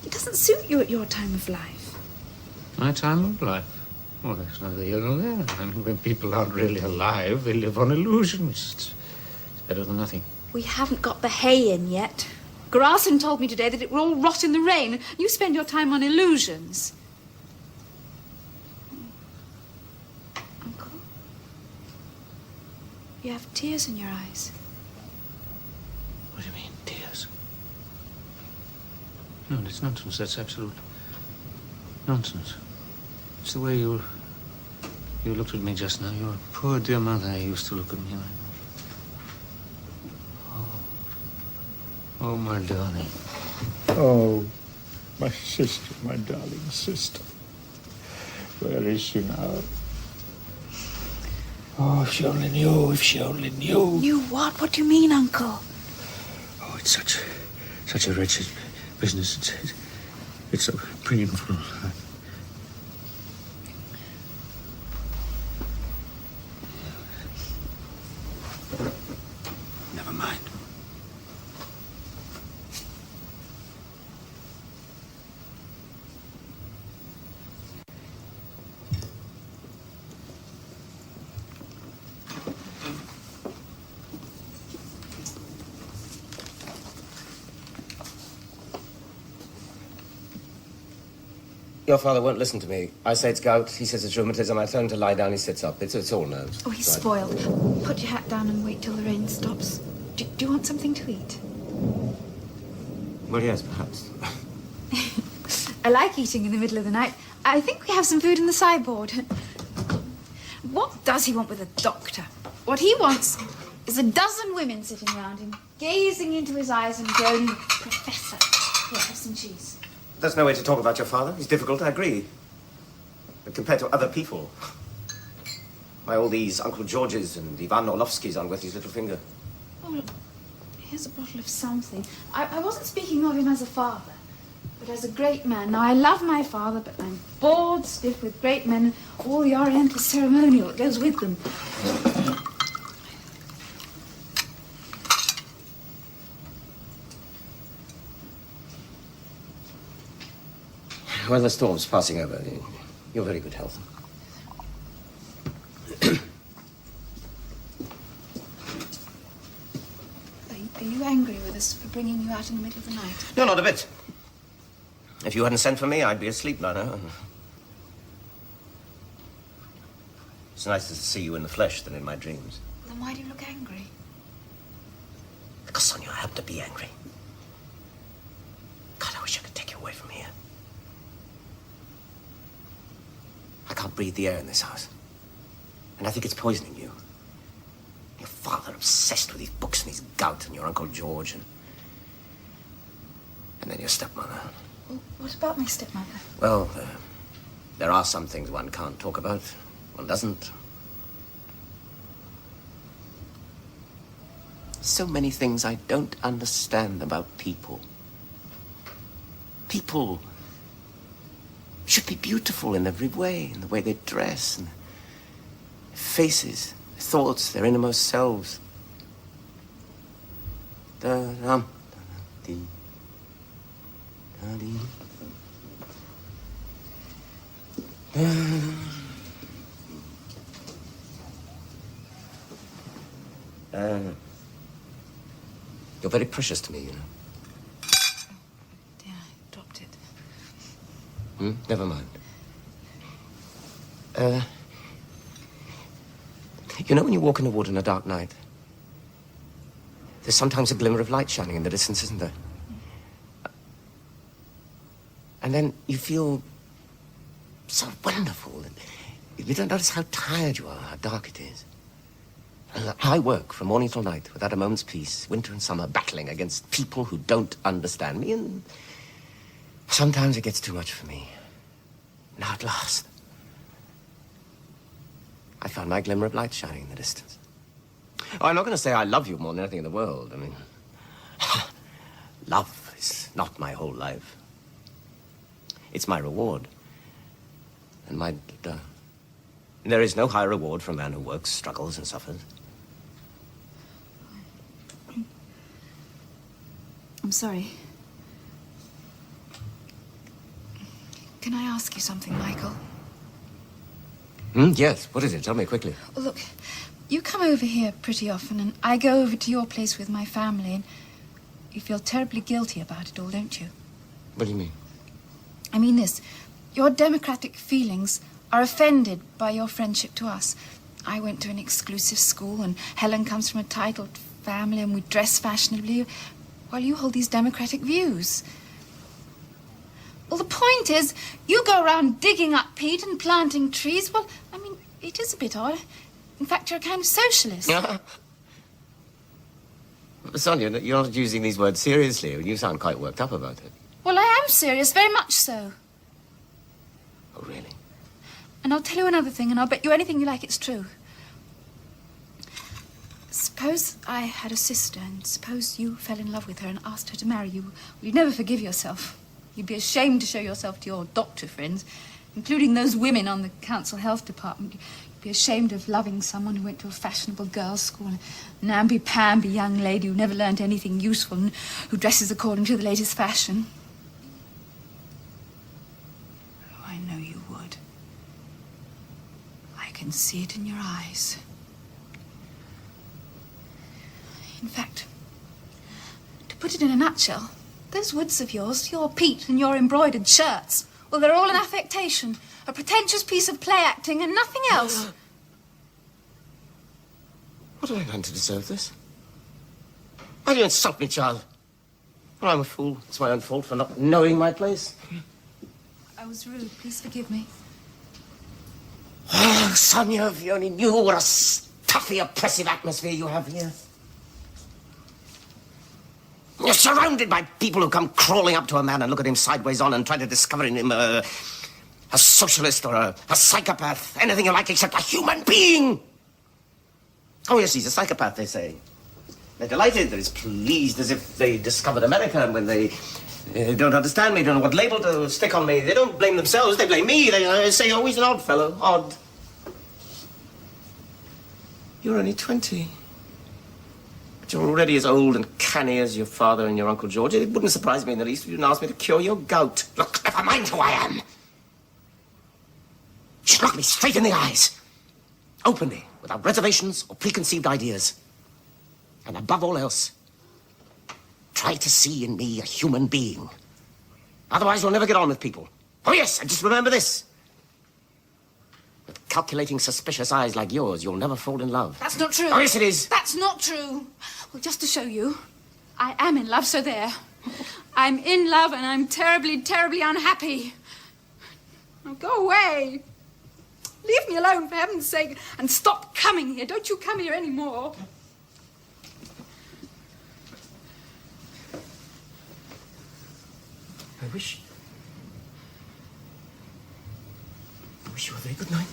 It doesn't suit you at your time of life. My time of life? Well, that's neither here nor there. I mean, when people aren't really alive, they live on illusions. It's better than nothing. We haven't got the hay in yet. Grasson told me today that it will all rot in the rain. You spend your time on illusions. Uncle? You have tears in your eyes. What do you mean, tears? No, it's nonsense. That's absolute nonsense. It's the way you looked at me just now. Your poor dear mother used to look at me like that. Oh, my darling. Oh, my sister, my darling sister. Where is she now? Oh, if she only knew, if she only knew. Knew what? What do you mean, Uncle? Oh, it's such a wretched business. It's so painful. Never mind. Your father won't listen to me. I say it's gout, he says it's rheumatism. I tell him to lie down, he sits up. It's all nerves. Oh, he's spoiled. Put your hat down and wait till the rain stops. Do you want something to eat? Well, yes, perhaps. I like eating in the middle of the night. I think we have some food in the sideboard. What does he want with a doctor? What he wants is a dozen women sitting around him, gazing into his eyes and groaning, Professor, here, have some cheese. There's no way to talk about your father. He's difficult, I agree. But compared to other people, why, all these Uncle Georges and Ivan Orlovskys aren't worth his little finger. Oh, look, here's a bottle of something. I wasn't speaking of him as a father, but as a great man. Now, I love my father, but I'm bored stiff with great men and all the Oriental ceremonial that goes with them. Well, the storm's passing over. You're very good health. Are you angry with us for bringing you out in the middle of the night? No, not a bit. If you hadn't sent for me, I'd be asleep by now. It's nicer to see you in the flesh than in my dreams. Then why do you look angry? Because, Sonya, I happen to be angry. God, I wish I could take you away from here. I can't breathe the air in this house. And I think it's poisoning you. Your father obsessed with his books and his gout, and your Uncle George, and then your stepmother. Well, what about my stepmother? Well, there are some things one can't talk about. One doesn't. So many things I don't understand about people. People should be beautiful in every way, in the way they dress, and their faces, their thoughts, their innermost selves. You're very precious to me, you know. Yeah, I dropped it. Never mind. You know when you walk in the wood on a dark night? There's sometimes a glimmer of light shining in the distance, isn't there? And then you feel so wonderful. And you don't notice how tired you are, how dark it is. And I work from morning till night without a moment's peace, winter and summer, battling against people who don't understand me, and sometimes it gets too much for me. Now at last, I found my glimmer of light shining in the distance. Oh, I'm not going to say I love you more than anything in the world. I mean, love is not my whole life. It's my reward. And there is no higher reward for a man who works, struggles, and suffers. I'm sorry. Can I ask you something, Michael? Yes, what is it? Tell me quickly. Well, look, you come over here pretty often, and I go over to your place with my family, and you feel terribly guilty about it all, don't you? What do you mean? I mean this. Your democratic feelings are offended by your friendship to us. I went to an exclusive school, and Helen comes from a titled family, and we dress fashionably, while you hold these democratic views. Well, the point is, you go around digging up peat and planting trees. Well, I mean, it is a bit odd. In fact, you're a kind of socialist. Sonya, you're not using these words seriously. You sound quite worked up about it. Well, I am serious, very much so. Oh, really? And I'll tell you another thing, and I'll bet you anything you like it's true. Suppose I had a sister, and suppose you fell in love with her and asked her to marry you. Well, you'd never forgive yourself. You'd be ashamed to show yourself to your doctor friends, including those women on the council health department. You'd be ashamed of loving someone who went to a fashionable girls' school, a namby-pamby young lady who never learned anything useful and who dresses according to the latest fashion. Oh, I know you would. I can see it in your eyes. In fact, to put it in a nutshell, those woods of yours, your peat and your embroidered shirts, Well, they're all an affectation. A pretentious piece of play acting and nothing else. What have I done to deserve this? Why do you insult me, child? Well, I'm a fool. It's my own fault for not knowing my place. I was rude. Please forgive me. Oh, Sonya, if you only knew what a stuffy, oppressive atmosphere you have here. You're surrounded by people who come crawling up to a man and look at him sideways on and try to discover in him a socialist or a psychopath, anything you like except a human being. Oh, yes, he's a psychopath, they say. They're delighted, they're as pleased as if they discovered America, and when they don't understand me, don't know what label to stick on me, they don't blame themselves, they blame me. They say, oh, he's an odd fellow, odd. You're only 20. But you're already as old and canny as your father and your Uncle George. It wouldn't surprise me in the least if you didn't ask me to cure your gout. Look, never mind who I am. Just look me straight in the eyes. Openly, without reservations or preconceived ideas. And above all else, try to see in me a human being. Otherwise, you'll never get on with people. Oh, yes, and just remember this. With calculating, suspicious eyes like yours, you'll never fall in love. That's not true. Oh, yes, it is. That's not true. Well, just to show you, I am in love, so there. I'm in love and I'm terribly, terribly unhappy. Now, go away. Leave me alone, for heaven's sake, and stop coming here. Don't you come here anymore. I wish you a very good night.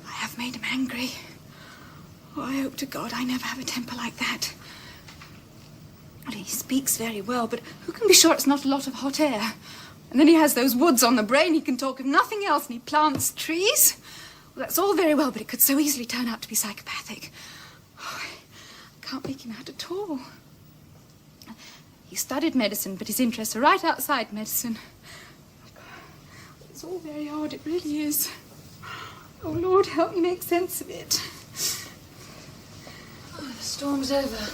I have made him angry. Oh, I hope to God I never have a temper like that. Well, he speaks very well, but who can be sure it's not a lot of hot air? And then he has those woods on the brain. He can talk of nothing else, and he plants trees. Well, that's all very well, but it could so easily turn out to be psychopathic. Oh, I can't make him out at all. He studied medicine, but his interests are right outside medicine. It's all very odd, it really is. Oh, Lord, help me make sense of it. Oh, the storm's over.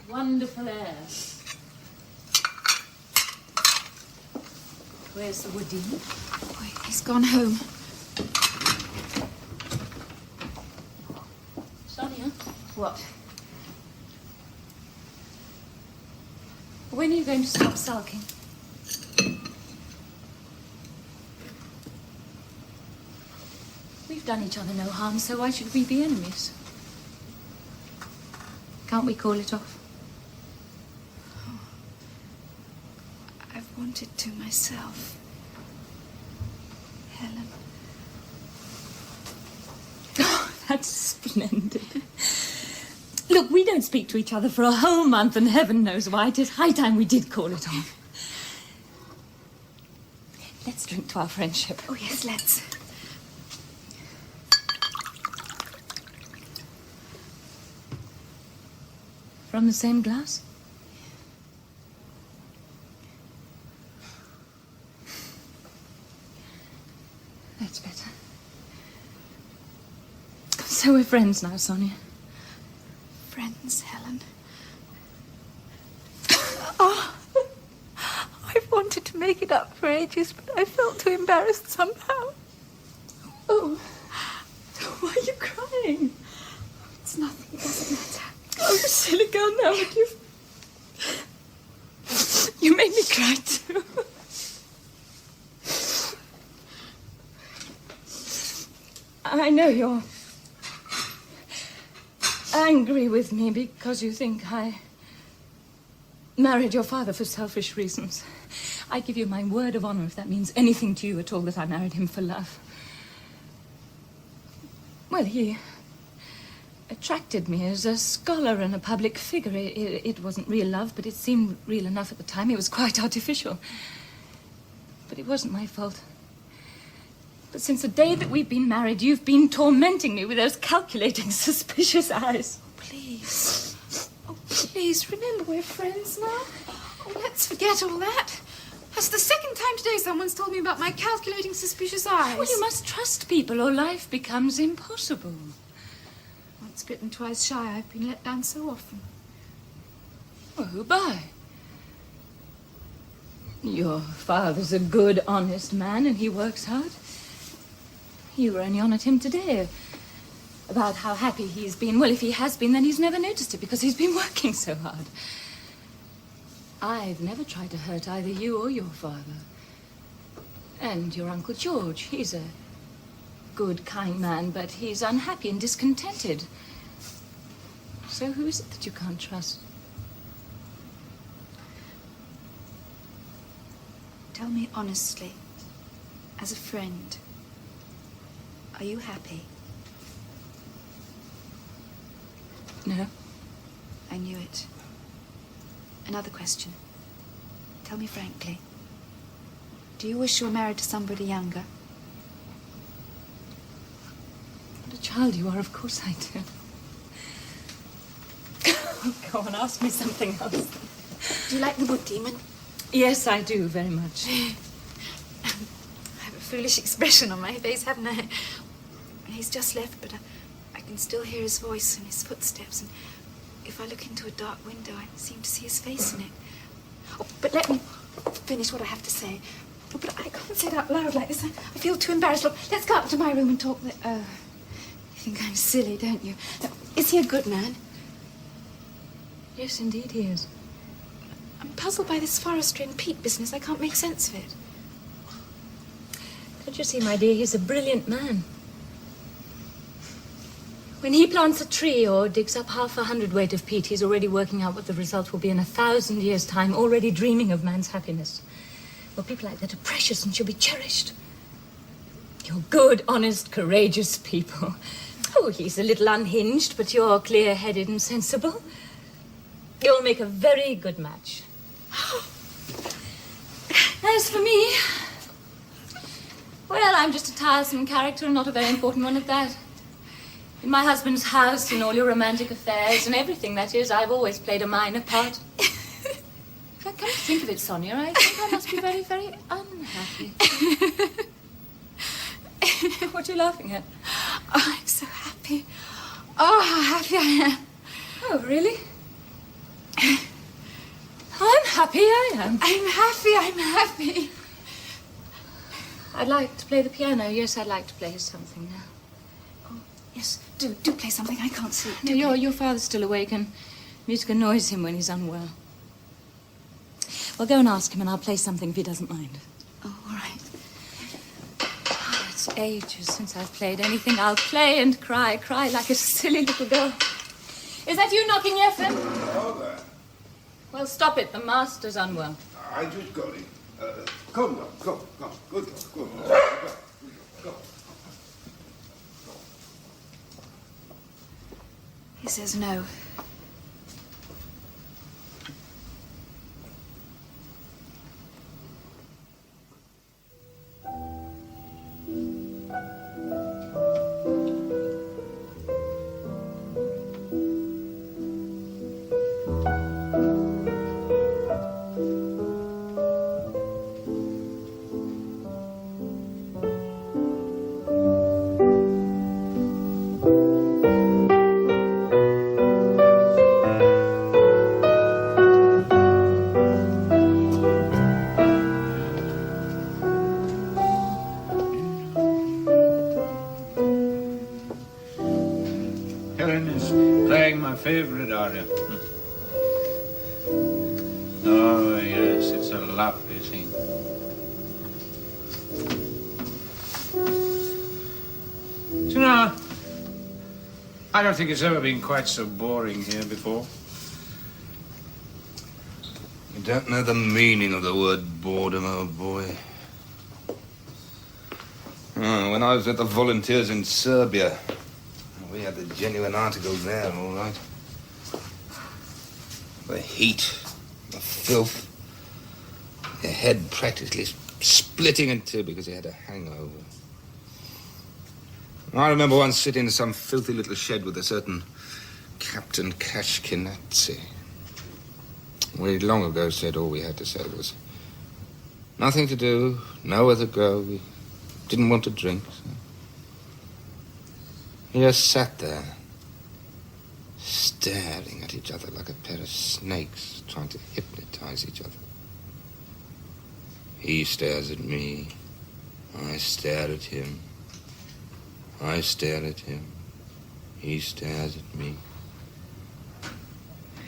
Wonderful air. Where's the woodie? Oh, he's gone home. Sonya? What? When are you going to stop sulking? We've done each other no harm, so why should we be enemies? Can't we call it off? Oh, I've wanted to myself. Helen. Oh, that's splendid. Look, we don't speak to each other for a whole month, and heaven knows why. It is high time we did call it off. Let's drink to our friendship. Oh, yes, let's. From the same glass? That's better. So we're friends now, Sonya. Friends, Helen. Oh, I've wanted to make it up for ages, but I felt too embarrassed somehow. Oh, why are you crying? It's nothing, it doesn't matter. Oh, you silly girl, now would you? You made me cry too. I know you're angry with me because you think I married your father for selfish reasons. I give you my word of honor, if that means anything to you at all, that I married him for love. Well, he attracted me as a scholar and a public figure. It wasn't real love, but it seemed real enough at the time. It was quite artificial. But it wasn't my fault. But since the day that we've been married, you've been tormenting me with those calculating, suspicious eyes. Please. Oh, please, remember we're friends now. Oh, let's forget all that. That's the second time today someone's told me about my calculating, suspicious eyes. Well, you must trust people or life becomes impossible. Well, grit and twice shy. I've been let down so often. Well, who by? Your father's a good, honest man, and he works hard. You were only on at him today about how happy he's been. Well, if he has been, then he's never noticed it because he's been working so hard. I've never tried to hurt either you or your father. And your Uncle George, he's a good, kind man, but he's unhappy and discontented. So who is it that you can't trust? Tell me honestly, as a friend, are you happy? No. I knew it. Another question. Tell me frankly. Do you wish you were married to somebody younger? What a child you are, of course I do. Go on, ask me something else. Do you like the wood demon? Yes, I do, very much. I have a foolish expression on my face, haven't I? He's just left, but I can still hear his voice and his footsteps, and if I look into a dark window, I seem to see his face in it. Oh, but let me finish what I have to say. Oh, but I can't say it out loud like this. I feel too embarrassed. Look, let's go up to my room and talk. Oh, you think I'm silly, don't you? Now, is he a good man? Yes, indeed he is. I'm puzzled by this forestry and peat business. I can't make sense of it. Don't you see, my dear, he's a brilliant man. When he plants a tree or digs up 1/2 hundredweight of peat, he's already working out what the result will be in 1,000 years' time, already dreaming of man's happiness. Well, people like that are precious and should be cherished. You're good, honest, courageous people. Oh, he's a little unhinged, but you're clear-headed and sensible. You'll make a very good match. As for me, well, I'm just a tiresome character and not a very important one at that. In my husband's house, in all your romantic affairs and everything, that is, I've always played a minor part. If I come to think of it, Sonya, I think I must be very, very unhappy. What are you laughing at? Oh, I'm so happy. Oh, how happy I am. Oh, really? I'm happy, I am. I'm happy. I'd like to play the piano. Yes, I'd like to play something now. Oh, yes, do play something. I can't sleep. Your father's still awake and music annoys him when he's unwell. Well, go and ask him and I'll play something if he doesn't mind. Oh, all right. Oh, it's ages since I've played anything. I'll play and cry like a silly little girl. Is that you knocking, Yefim? Hello there. Well, stop it. The master's unwell. I just got it. Come now, come. Good dog, go. He says no. Helen is playing my favorite aria. Oh, yes, it's a lovely scene. Do you know, I don't think it's ever been quite so boring here before. You don't know the meaning of the word boredom, old boy. Oh, when I was with the volunteers in Serbia, we had the genuine article there, all right. The heat, the filth, your head practically splitting in two because you had a hangover. I remember once sitting in some filthy little shed with a certain Captain Kashkinatsi. We long ago said all we had to say was nothing to do, nowhere to go. We didn't want to drink. So. He just sat there, staring at each other like a pair of snakes trying to hypnotize each other. He stares at me. I stare at him. I stare at him. He stares at me.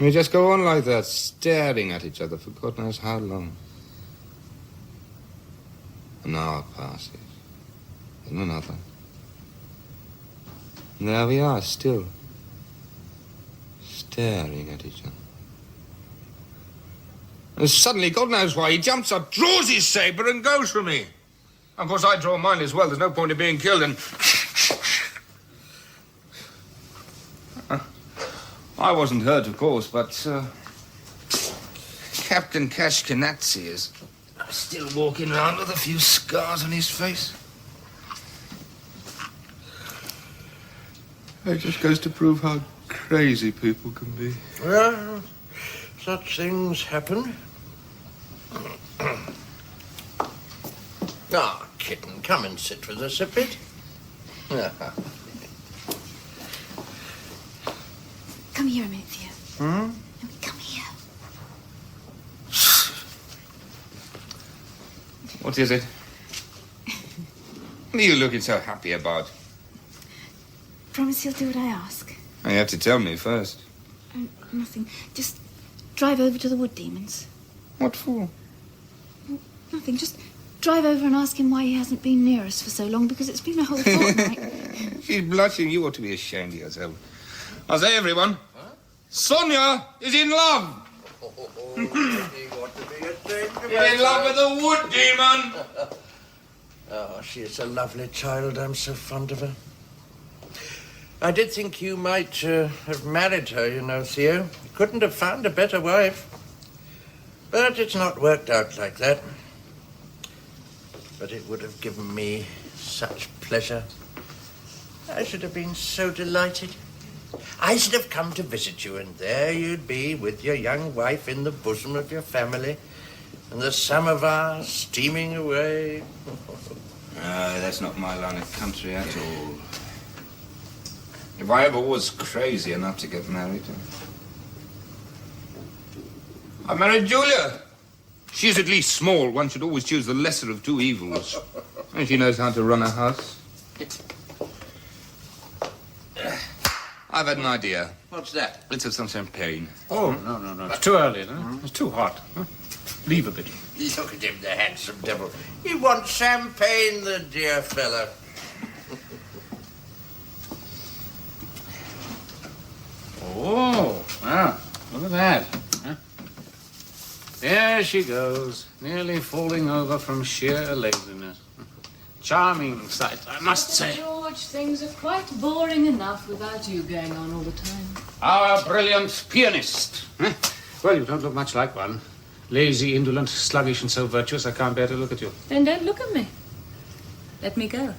We just go on like that, staring at each other for God knows how long. An hour passes, and another. And there we are, still staring at each other. And suddenly, God knows why, he jumps up, draws his saber, and goes for me. Of course, I draw mine as well. There's no point in being killed, and... I wasn't hurt, of course, but Captain Kashkenadze is still walking around with a few scars on his face. It just goes to prove how crazy people can be. Well, such things happen. Ah, kitten, come and sit with us a bit. Come here a minute, Theo. Hmm? No, come here. What is it? What are you looking so happy about? Promise you'll do what I ask. You have to tell me first. Nothing. Just drive over to the Wood Demons. What for? Nothing. Just drive over and ask him why he hasn't been near us for so long, because it's been a whole fortnight. She's blushing. You ought to be ashamed of yourself. I'll say, everyone, Sonya is in love. He's in love with the Wood Demon. Oh, she is a lovely child. I'm so fond of her. I did think you might have married her, you know, Theo. You couldn't have found a better wife. But it's not worked out like that. But it would have given me such pleasure. I should have been so delighted. I should have come to visit you, and there you'd be with your young wife in the bosom of your family, and the samovar steaming away. That's not my line of country at all. If I ever was crazy enough to get married, I married Julia. She's at least small. One should always choose the lesser of two evils. And she knows how to run a house. I've had an idea. What's that? Let's have some champagne. Oh, no. It's too early, no? It's too hot. Huh? Leave a bit. Look at him, the handsome devil. He wants champagne, the dear fellow. Oh, wow. Look at that. Huh? There she goes, nearly falling over from sheer laziness. Charming sight, I must say. George, things are quite boring enough without you going on all the time. Our brilliant pianist. Huh? Well, you don't look much like one. Lazy, indolent, sluggish, and so virtuous, I can't bear to look at you. Then don't look at me. Let me go.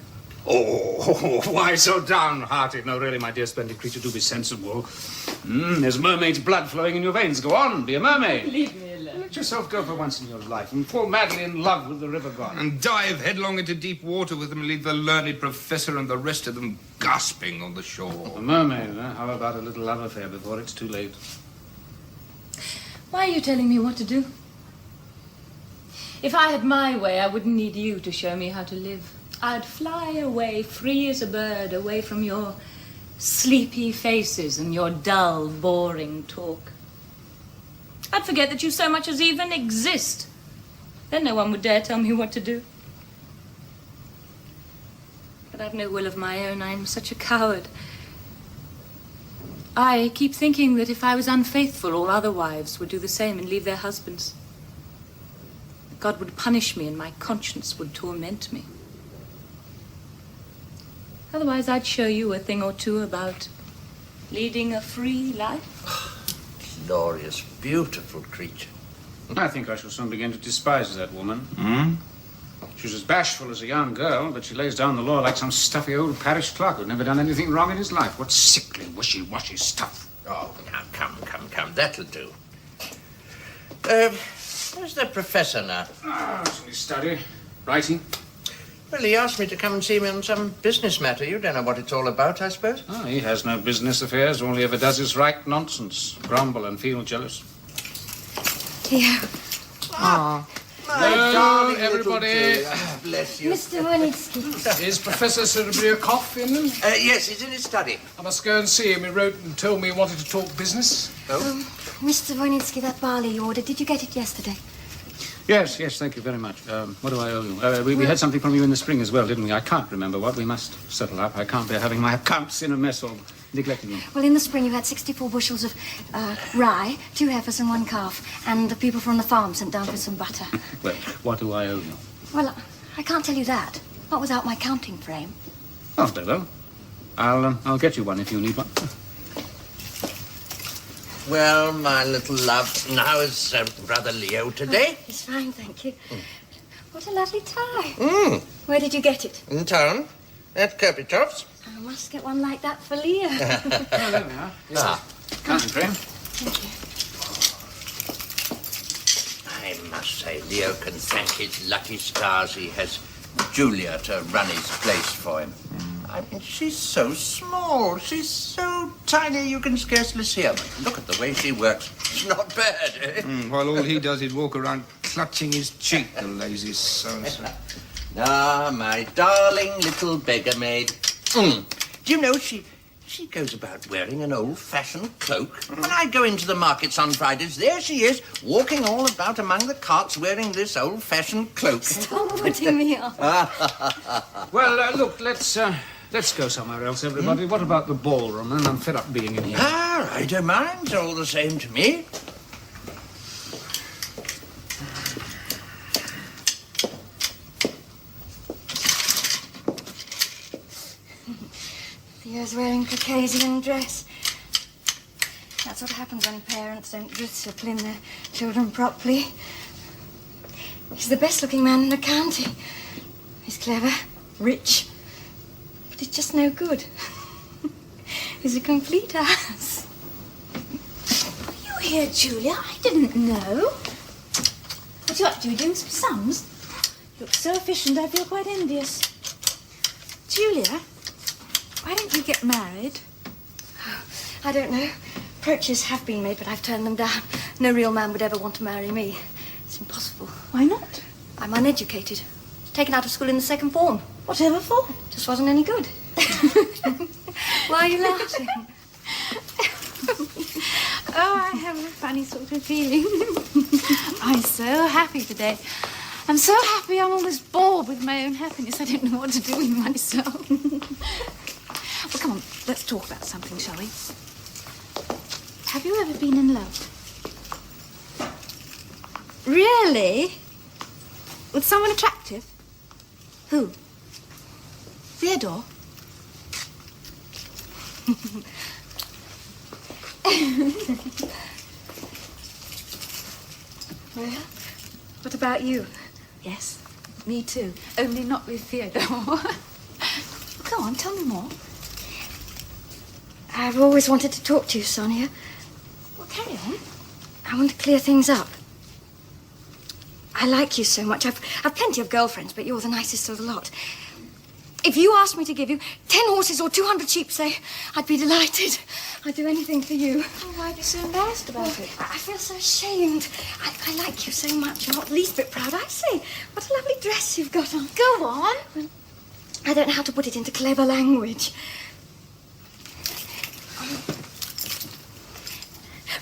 Oh, why so downhearted? No, really, my dear splendid creature, do be sensible. There's mermaid's blood flowing in your veins. Go on, be a mermaid. Leave me alone. Let yourself go for once in your life and fall madly in love with the river god. And dive headlong into deep water with them and leave the learned professor and the rest of them gasping on the shore. A mermaid, huh? How about a little love affair before it's too late? Why are you telling me what to do? If I had my way, I wouldn't need you to show me how to live. I'd fly away, free as a bird, away from your sleepy faces and your dull, boring talk. I'd forget that you so much as even exist. Then no one would dare tell me what to do. But I've no will of my own. I'm such a coward. I keep thinking that if I was unfaithful, all other wives would do the same and leave their husbands. God would punish me and my conscience would torment me. Otherwise, I'd show you a thing or two about leading a free life. Glorious, beautiful creature. I think I shall soon begin to despise that woman. She's as bashful as a young girl, but she lays down the law like some stuffy old parish clerk who'd never done anything wrong in his life. What sickly, wishy-washy stuff. Oh, now, come. That'll do. Where's the professor now? It's in his study, writing. Well, he asked me to come and see me on some business matter. You don't know what it's all about, I suppose? Oh, he has no business affairs. All he ever does is write nonsense, grumble and feel jealous. Here. Hello, everybody. Bless you. Mr. Voynitsky. Is Professor Serebryakov in? Yes, he's in his study. I must go and see him. He wrote and told me he wanted to talk business. Oh? Mr. Voynitsky, that barley you ordered, did you get it yesterday? Yes, thank you very much. What do I owe you? We had something from you in the spring as well, didn't we? I can't remember what. We must settle up. I can't bear having my accounts in a mess or neglecting them. Well, in the spring you had 64 bushels of rye, 2 heifers and 1 calf, and the people from the farm sent down for some butter. Well, what do I owe you? Well, I can't tell you that. Not without my counting frame. Oh, very well. I'll get you one if you need one. Well, my little love, how is Brother Leo today? Oh, he's fine, thank you. What a lovely tie. Where did you get it? In town, at Khrushchov's. I must get one like that for Leo. Oh, there we are. Counting frame. Thank you. I must say, Leo can thank his lucky stars he has Julia to run his place for him. I mean, she's so small. She's so tiny you can scarcely see her. But look at the way she works. It's not bad, eh? While all he does is walk around clutching his cheek, the lazy so-and-so. Ah, my darling little beggar maid. Do you know, she goes about wearing an old-fashioned cloak. When I go into the markets on Fridays, there she is, walking all about among the carts wearing this old-fashioned cloak. Stop putting me off. Well, look, let's go somewhere else, everybody. What about the ballroom? And I'm fed up being in here. Ah, I don't mind. It's all the same to me. Theo's wearing Caucasian dress. That's what happens when parents don't discipline their children properly. He's the best-looking man in the county. He's clever, rich, but he's just no good. He's a complete ass. Are you here, Julia? I didn't know. What are you up to? You doing some sums? You look so efficient, I feel quite envious. Julia, why don't you get married? I don't know. Approaches have been made, but I've turned them down. No real man would ever want to marry me. It's impossible. Why not? I'm uneducated. Taken out of school in the 2nd form. Whatever for? Just wasn't any good. Why are you laughing? Oh, I have a funny sort of feeling. I'm so happy today. I'm so happy I'm almost bored with my own happiness. I don't know what to do with myself. Well, come on, let's talk about something, shall we? Have you ever been in love? Really? With someone attractive? Who? Theodore? Well, what about you? Yes, me too. Only not with Theodore. Go on, tell me more. I've always wanted to talk to you, Sonya. Well, carry on. I want to clear things up. I like you so much. I've plenty of girlfriends, but you're the nicest of the lot. If you asked me to give you 10 horses or 200 sheep, say, I'd be delighted. I'd do anything for you. Oh, why are you so embarrassed about it? I feel so ashamed. I like you so much. I'm not the least bit proud. I say, what a lovely dress you've got on. Go on. Well, I don't know how to put it into clever language.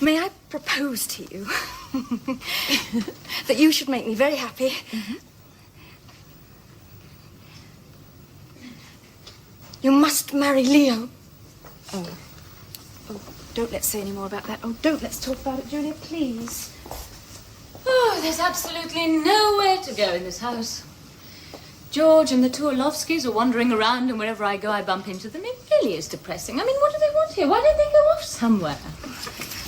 May I propose to you that you should make me very happy? Mm-hmm. You must marry Leo. Oh, don't let's say any more about that. Oh, don't let's talk about it, Julia, please. Oh, there's absolutely nowhere to go in this house. George and the two Orlovskys are wandering around, and wherever I go, I bump into them. It really is depressing. I mean, what do they want here? Why don't they go off somewhere?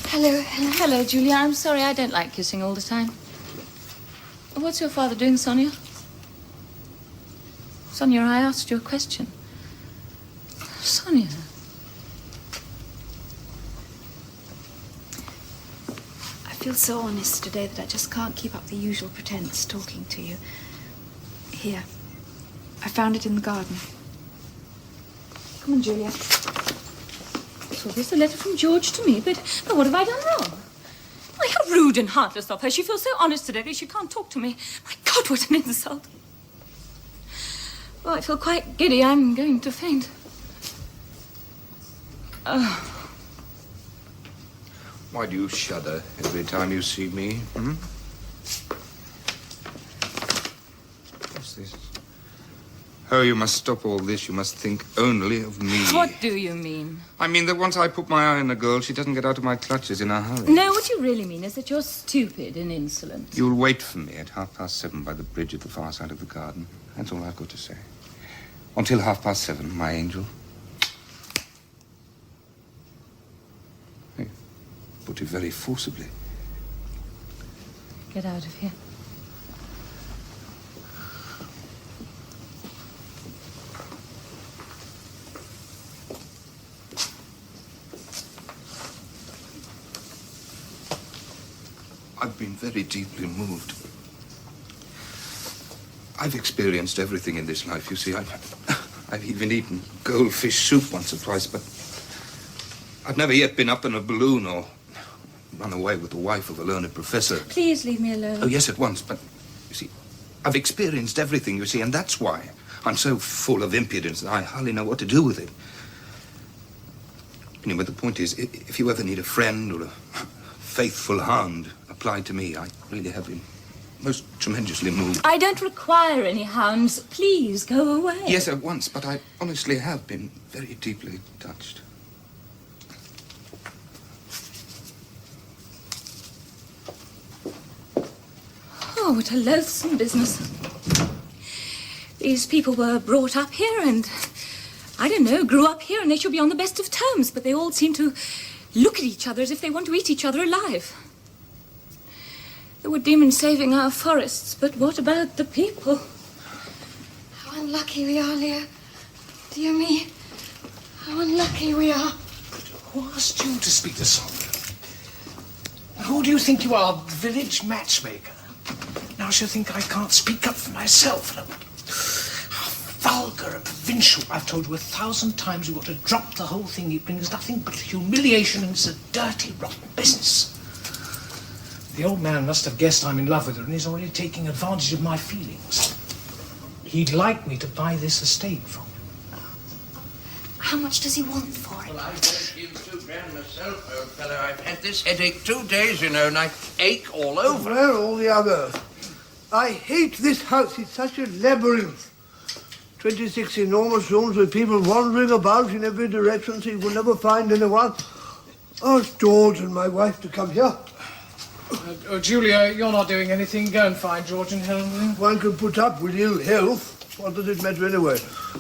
Hello, Helen. Hello, Julia. I'm sorry, I don't like kissing all the time. What's your father doing, Sonya? Sonya, I asked you a question. Sonya. I feel so honest today that I just can't keep up the usual pretense talking to you. Here. I found it in the garden. Come on, Julia. So this a letter from George to me, but what have I done wrong? Why, how rude and heartless of her. She feels so honest today that she can't talk to me. My God, what an insult. Oh, I feel quite giddy. I'm going to faint. Oh. Why do you shudder every time you see me? Hmm? What's this? Oh, you must stop all this. You must think only of me. What do you mean? I mean that once I put my eye on a girl, she doesn't get out of my clutches in a hurry. No, what you really mean is that you're stupid and insolent. You'll wait for me at 7:30 by the bridge at the far side of the garden. That's all I've got to say. Until 7:30, my angel. Hey, put it very forcibly. Get out of here. I've been very deeply moved. I've experienced everything in this life, you see. I've even eaten goldfish soup once or twice, but I've never yet been up in a balloon or run away with the wife of a learned professor. Please leave me alone. Oh, yes, at once, but, you see, I've experienced everything, you see, and that's why I'm so full of impudence that I hardly know what to do with it. Anyway, the point is, if you ever need a friend or a faithful hand, apply to me. I really have been most tremendously moved. I don't require any hounds. Please go away. Yes, at once, but I honestly have been very deeply touched. Oh, what a loathsome business. These people were brought up here and, I don't know, grew up here and they should be on the best of terms, but they all seem to look at each other as if they want to eat each other alive. There were demons saving our forests, but what about the people? How unlucky we are, Leah. Dear me, how unlucky we are. Who asked you to speak to Sonya? Who do you think you are, the village matchmaker? Now she'll think I can't speak up for myself. How vulgar and provincial. I've told you 1,000 times you ought to drop the whole thing. It brings nothing but humiliation and it's a dirty, rotten business. The old man must have guessed I'm in love with her and he's already taking advantage of my feelings. He'd like me to buy this estate from him. How much does he want for it? Well, I've got to give £2 myself, old fellow. I've had this headache 2 days, you know, and I ache all over. Well, all the others. I hate this house. It's such a labyrinth. 26 enormous rooms with people wandering about in every direction so you will never find anyone. Ask George and my wife to come here. Julia, you're not doing anything. Go and find George and Helen, will you? One can put up with ill health. What does it matter anyway?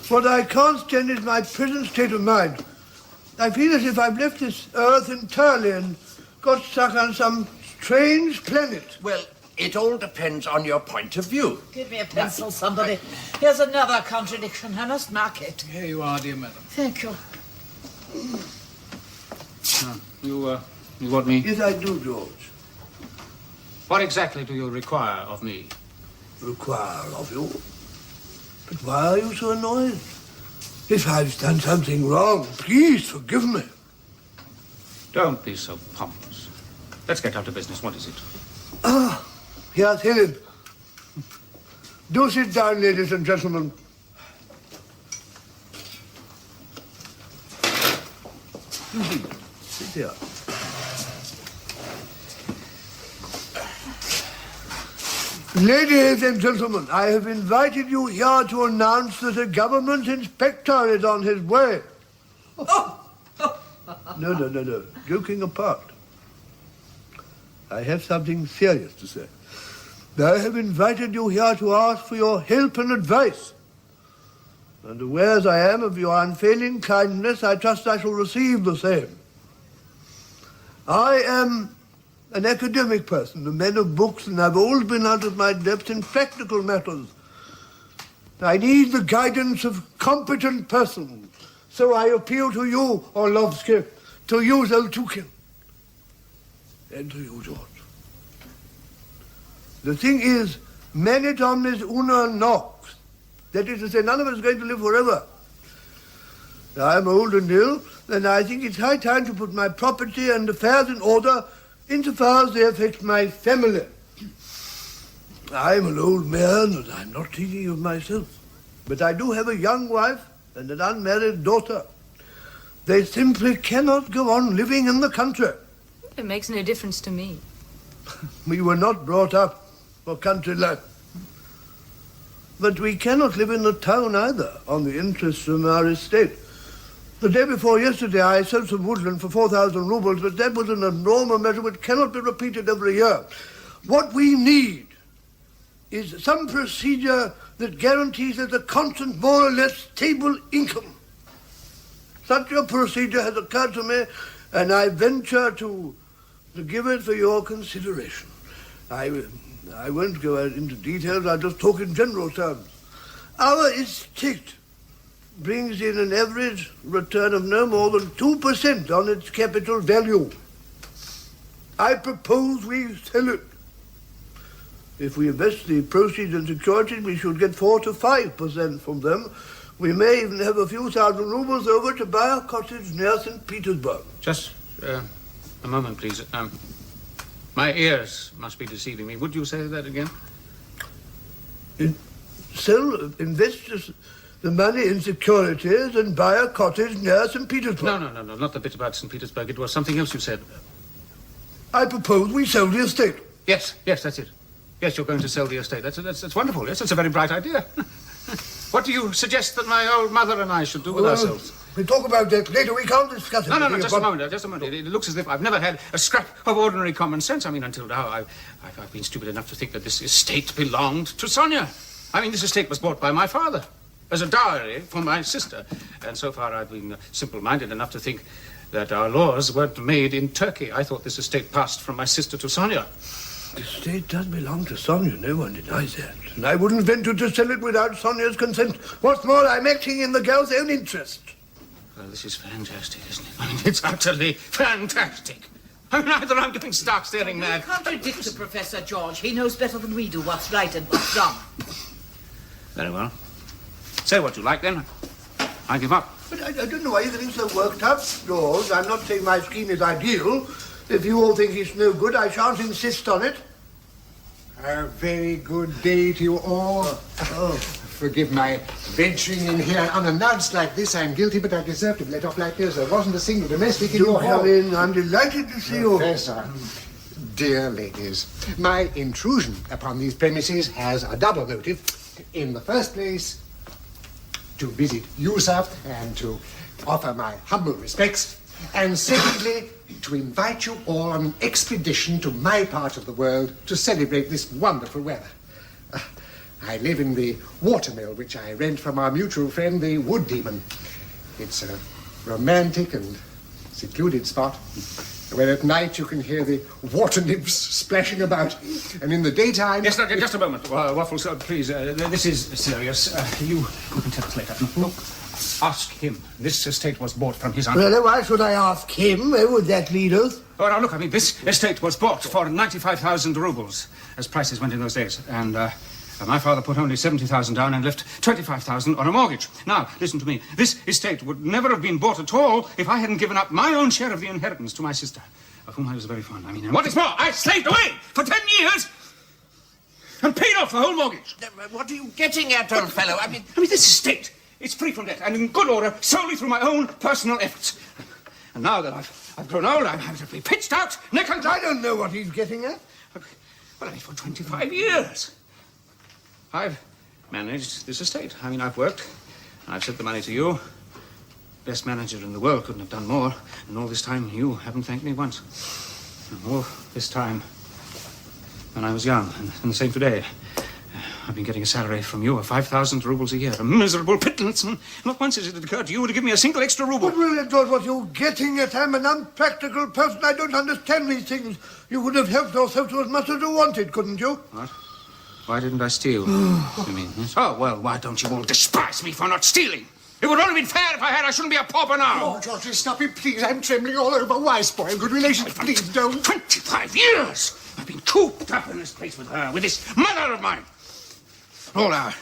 What I can't stand is my present state of mind. I feel as if I've left this earth entirely and got stuck on some strange planet. Well, it all depends on your point of view. Give me a pencil, somebody. Here's another contradiction. I must mark it. Here you are, dear madam. Thank you. You want me? Yes, I do, George. What exactly do you require of me? Require of you? But why are you so annoyed? If I've done something wrong, please forgive me. Don't be so pompous. Let's get down to business. What is it? Ah, here's Helen. Do sit down, ladies and gentlemen. Sit here. Ladies and gentlemen, I have invited you here to announce that a government inspector is on his way. No. Joking apart. I have something serious to say. I have invited you here to ask for your help and advice. And aware as I am of your unfailing kindness, I trust I shall receive the same. I am an academic person, a man of books, and I've always been out of my depth in practical matters. I need the guidance of competent persons. So I appeal to you, Orlovsky, to you, Zeltukin, and to you, George. The thing is, manet omnes una nox. That is to say, none of us is going to live forever. I'm old and ill, and I think it's high time to put my property and affairs in order insofar as they affect my family. I'm an old man, and I'm not thinking of myself. But I do have a young wife and an unmarried daughter. They simply cannot go on living in the country. It makes no difference to me. We were not brought up for country life. But we cannot live in the town either, on the interest from our estate. The day before yesterday, I sold some woodland for 4,000 rubles, but that was an abnormal measure which cannot be repeated every year. What we need is some procedure that guarantees us a constant, more or less stable income. Such a procedure has occurred to me, and I venture to give it for your consideration. I won't go into details, I'll just talk in general terms. Our estate brings in an average return of no more than 2% on its capital value. I propose we sell it. If we invest the proceeds in securities, we should get 4 to 5% from them. We may even have a few thousand rubles over to buy a cottage near St. Petersburg. Just a moment, please. My ears must be deceiving me. Would you say that again? Invest the money in securities and buy a cottage near St. Petersburg. No, not the bit about St. Petersburg. It was something else you said. I propose we sell the estate. Yes, that's it. Yes, you're going to sell the estate. That's wonderful. Yes, that's a very bright idea. What do you suggest that my old mother and I should do with ourselves? We'll talk about that later. We can't discuss it. No, just a moment. It looks as if I've never had a scrap of ordinary common sense. I mean, until now, I've been stupid enough to think that this estate belonged to Sonya. I mean, this estate was bought by my father as a dowry for my sister. And so far, I've been simple-minded enough to think that our laws weren't made in Turkey. I thought this estate passed from my sister to Sonya. The estate does belong to Sonya, no one denies that. And I wouldn't venture to sell it without Sonya's consent. What's more, I'm acting in the girl's own interest. Well, this is fantastic, isn't it? I mean, it's utterly fantastic. I mean, either I'm going stark staring mad. You contradict the Professor, George. He knows better than we do what's right and what's wrong. Very well. Say what you like, then. I give up. But I don't know why you're getting so worked up, George. I'm not saying my scheme is ideal. If you all think it's no good, I shan't insist on it. A very good day to you all. Forgive my venturing in here unannounced like this. I'm guilty, but I deserve to be let off like this. There wasn't a single domestic in your hall. I'm delighted to see you. Professor, dear ladies, my intrusion upon these premises has a double motive. In the first place, to visit you, sir, and to offer my humble respects. And secondly, to invite you all on an expedition to my part of the world to celebrate this wonderful weather. I live in the watermill, which I rent from our mutual friend, the Wood Demon. It's a romantic and secluded spot, where at night you can hear the water nymphs splashing about, and in the daytime... Yes, just a moment, Waffles, please. This is serious. You can tell us later. No. Ask him. This estate was bought from his uncle. Well, why should I ask him? Where would that lead us? Oh, now, look, I mean, this estate was bought for 95,000 rubles, as prices went in those days. And my father put only 70,000 down and left 25,000 on a mortgage. Now, listen to me. This estate would never have been bought at all if I hadn't given up my own share of the inheritance to my sister, of whom I was very fond. I mean, and what is more, I slaved away for 10 years and paid off the whole mortgage. What are you getting at, old fellow? I mean, this estate... It's free from debt and in good order solely through my own personal efforts. And now that I've grown old, I'm having to be pitched out, neck and... I don't know what he's getting at. Well, I mean, for 25 years. I've managed this estate. I mean, I've worked, and I've sent the money to you. Best manager in the world couldn't have done more. And all this time, you haven't thanked me once. And all this time, when I was young, and the same today. I've been getting a salary from you of 5,000 rubles a year, a miserable pittance, and not once has it occurred to you to give me a single extra ruble. But really, George, what you're getting at, I'm an unpractical person. I don't understand these things. You could have helped yourself to as much as you wanted, couldn't you? What? Why didn't I steal? You mean? Yes? Oh, well, why don't you all despise me for not stealing? It would only have been fair if I had. I shouldn't be a pauper now. Oh, George, stop it, please. I'm trembling all over. Why spoil good relations? Please don't. 25 years! I've been cooped up in this place with her, with this mother of mine. All our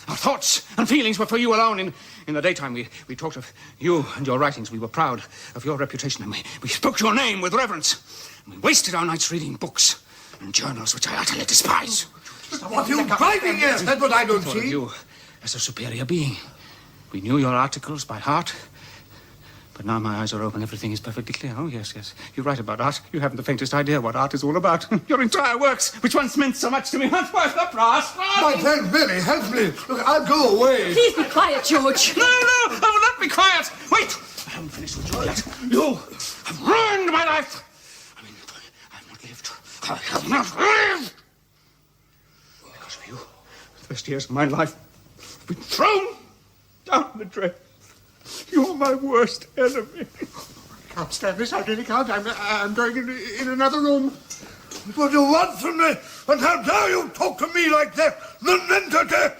Our thoughts and feelings were for you alone. In the daytime, we talked of you and your writings. We were proud of your reputation, and we spoke your name with reverence. And we wasted our nights reading books and journals, which I utterly despise. What are you driving at? That's what I don't Thought of see. you as a superior being. We knew your articles by heart. But now my eyes are open, everything is perfectly clear. Oh, yes, yes. You write about art. You haven't the faintest idea what art is all about. Your entire works, which once meant so much to me, aren't worth the price. My friend Billy, help me. Look, I'll go away. Please be quiet, George. No, I will not be quiet. Wait! I haven't finished with you yet. You have ruined my life. I mean, I have not lived. I have not lived. Because of you, the best years of my life have been thrown down the drain. You're my worst enemy. I can't stand this. I really can't. I'm going in another room. What do you want from me? And how dare you talk to me like that? Nonentity!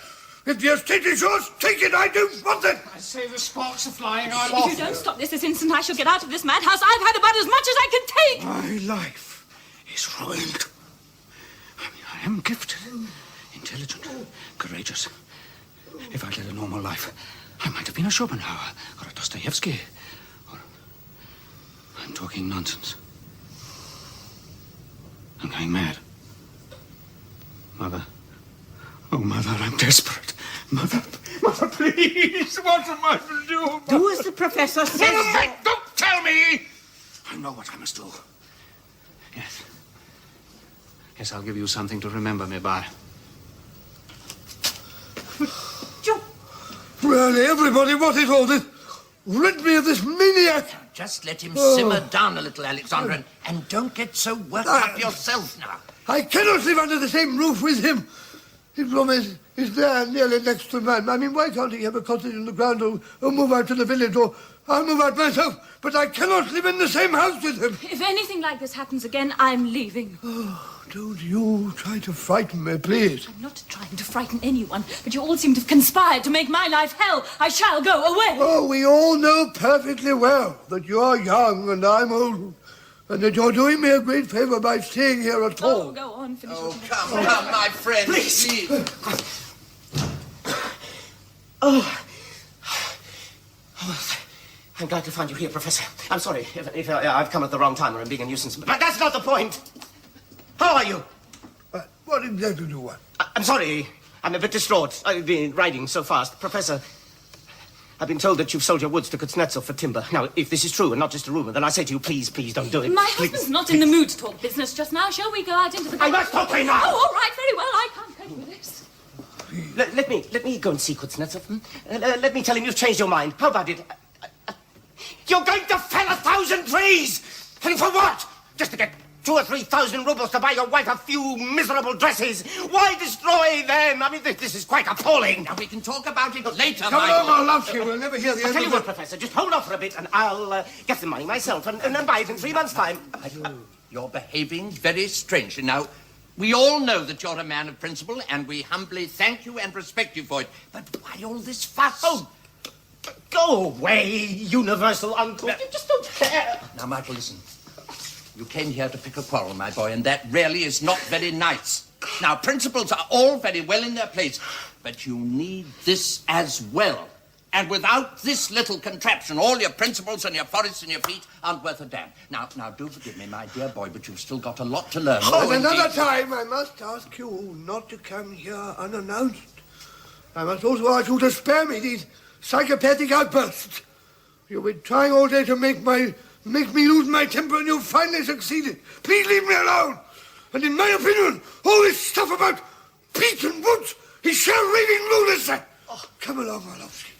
If the estate is yours, take it. I don't want it. I say the sparks are flying. I'm If off. you don't stop this instant, I shall get out of this madhouse. I've had about as much as I can take. My life is ruined. I mean, I am gifted, intelligent, courageous. If I'd led a normal life, I might have been a Schopenhauer or a Dostoevsky. Or... I'm talking nonsense. I'm going mad. Mother. Oh, Mother, I'm desperate. Mother, please, what am I to do? Mother? Do as the professor says. No, don't tell me! I know what I must do. Yes. Yes, I'll give you something to remember me by. Really, everybody, what is all this? Rid me of this maniac. Just let him simmer down a little, Alexandra, and don't get so worked up yourself now. I cannot live under the same roof with him. His room is there, nearly next to mine. I mean, why can't he have a cottage on the ground or move out to the village, or I'll move out myself? But I cannot live in the same house with him. If anything like this happens again, I'm leaving. Oh, don't you try to frighten me, please. I'm not trying to frighten anyone, but you all seem to have conspired to make my life hell. I shall go away. Oh, we all know perfectly well that you are young and I'm old, and that you're doing me a great favor by staying here at all. Oh, go on, finish. Oh, come, my friend. Please. Oh, I'm glad to find you here, Professor. I'm sorry if I've come at the wrong time or I'm being a nuisance, but that's not the point. How are you? What exactly do you want? I'm sorry. I'm a bit distraught. I've been riding so fast. Professor, I've been told that you've sold your woods to Kuznetsov for timber. Now, if this is true and not just a rumor, then I say to you, please don't do it. My husband's not in the mood to talk business just now. Shall we go out into the... I must talk to you now! Oh, all right, very well. I can't cope with this. Let me go and see Kuznetsov. Let me tell him you've changed your mind. How about it? You're going to fell 1,000 trees! And for what? Just to get 2,000 or 3,000 rubles to buy your wife a few miserable dresses. Why destroy them? I mean, this is quite appalling. Now, we can talk about it later, Come Michael. on, Orlovsky, we'll never hear the I'll end tell you of what, it. Professor, just hold off for a bit and I'll get the money myself and then buy it in 3 months' time. You're behaving very strangely. Now, we all know that you're a man of principle, and we humbly thank you and respect you for it. But why all this fuss? Oh, go away, universal uncle. You just don't care. Now, Michael, listen. You came here to pick a quarrel, my boy, and that really is not very nice. Now, principles are all very well in their place, but you need this as well. And without this little contraption, all your principles and your forests and your feet aren't worth a damn. Now, do forgive me, my dear boy, but you've still got a lot to learn. Oh, another time, I must ask you not to come here unannounced. I must also ask you to spare me these psychopathic outbursts. You've been trying all day to make me lose my temper, and you've finally succeeded. Please leave me alone. And in my opinion, all this stuff about peat and woods is sheer raving lunacy. Oh, come along, Orlovsky.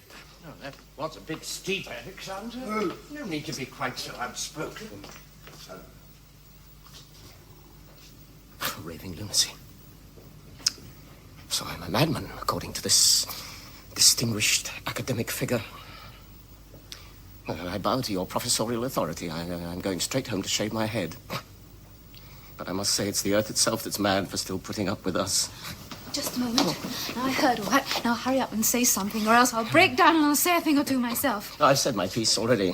Oh, that was a bit steep, Alexander. No need to be quite so outspoken. Raving lunacy. So I'm a madman, according to this distinguished academic figure. Well, I bow to your professorial authority. I'm going straight home to shave my head. But I must say it's the earth itself that's mad for still putting up with us. Just a moment. Now, I heard all that. Now, hurry up and say something, or else I'll break down and I'll say a thing or two myself. I've said my piece already.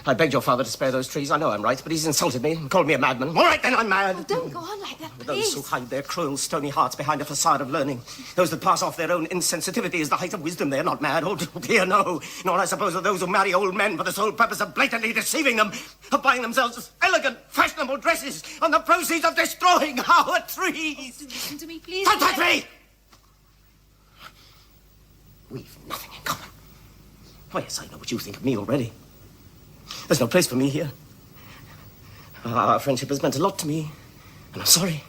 I begged your father to spare those trees. I know I'm right, but he's insulted me and called me a madman. All right, then, I'm mad. Oh, don't go on like that, please. Those who hide their cruel, stony hearts behind a facade of learning, those that pass off their own insensitivity as the height of wisdom, they're not mad. Oh, dear, no. Nor, I suppose, are those who marry old men for the sole purpose of blatantly deceiving them, of buying themselves elegant, fashionable dresses on the proceeds of destroying our trees. Listen to me, please. Don't touch me! We've nothing in common. Oh, yes, I know what you think of me already. There's no place for me here. Our friendship has meant a lot to me, and I'm sorry.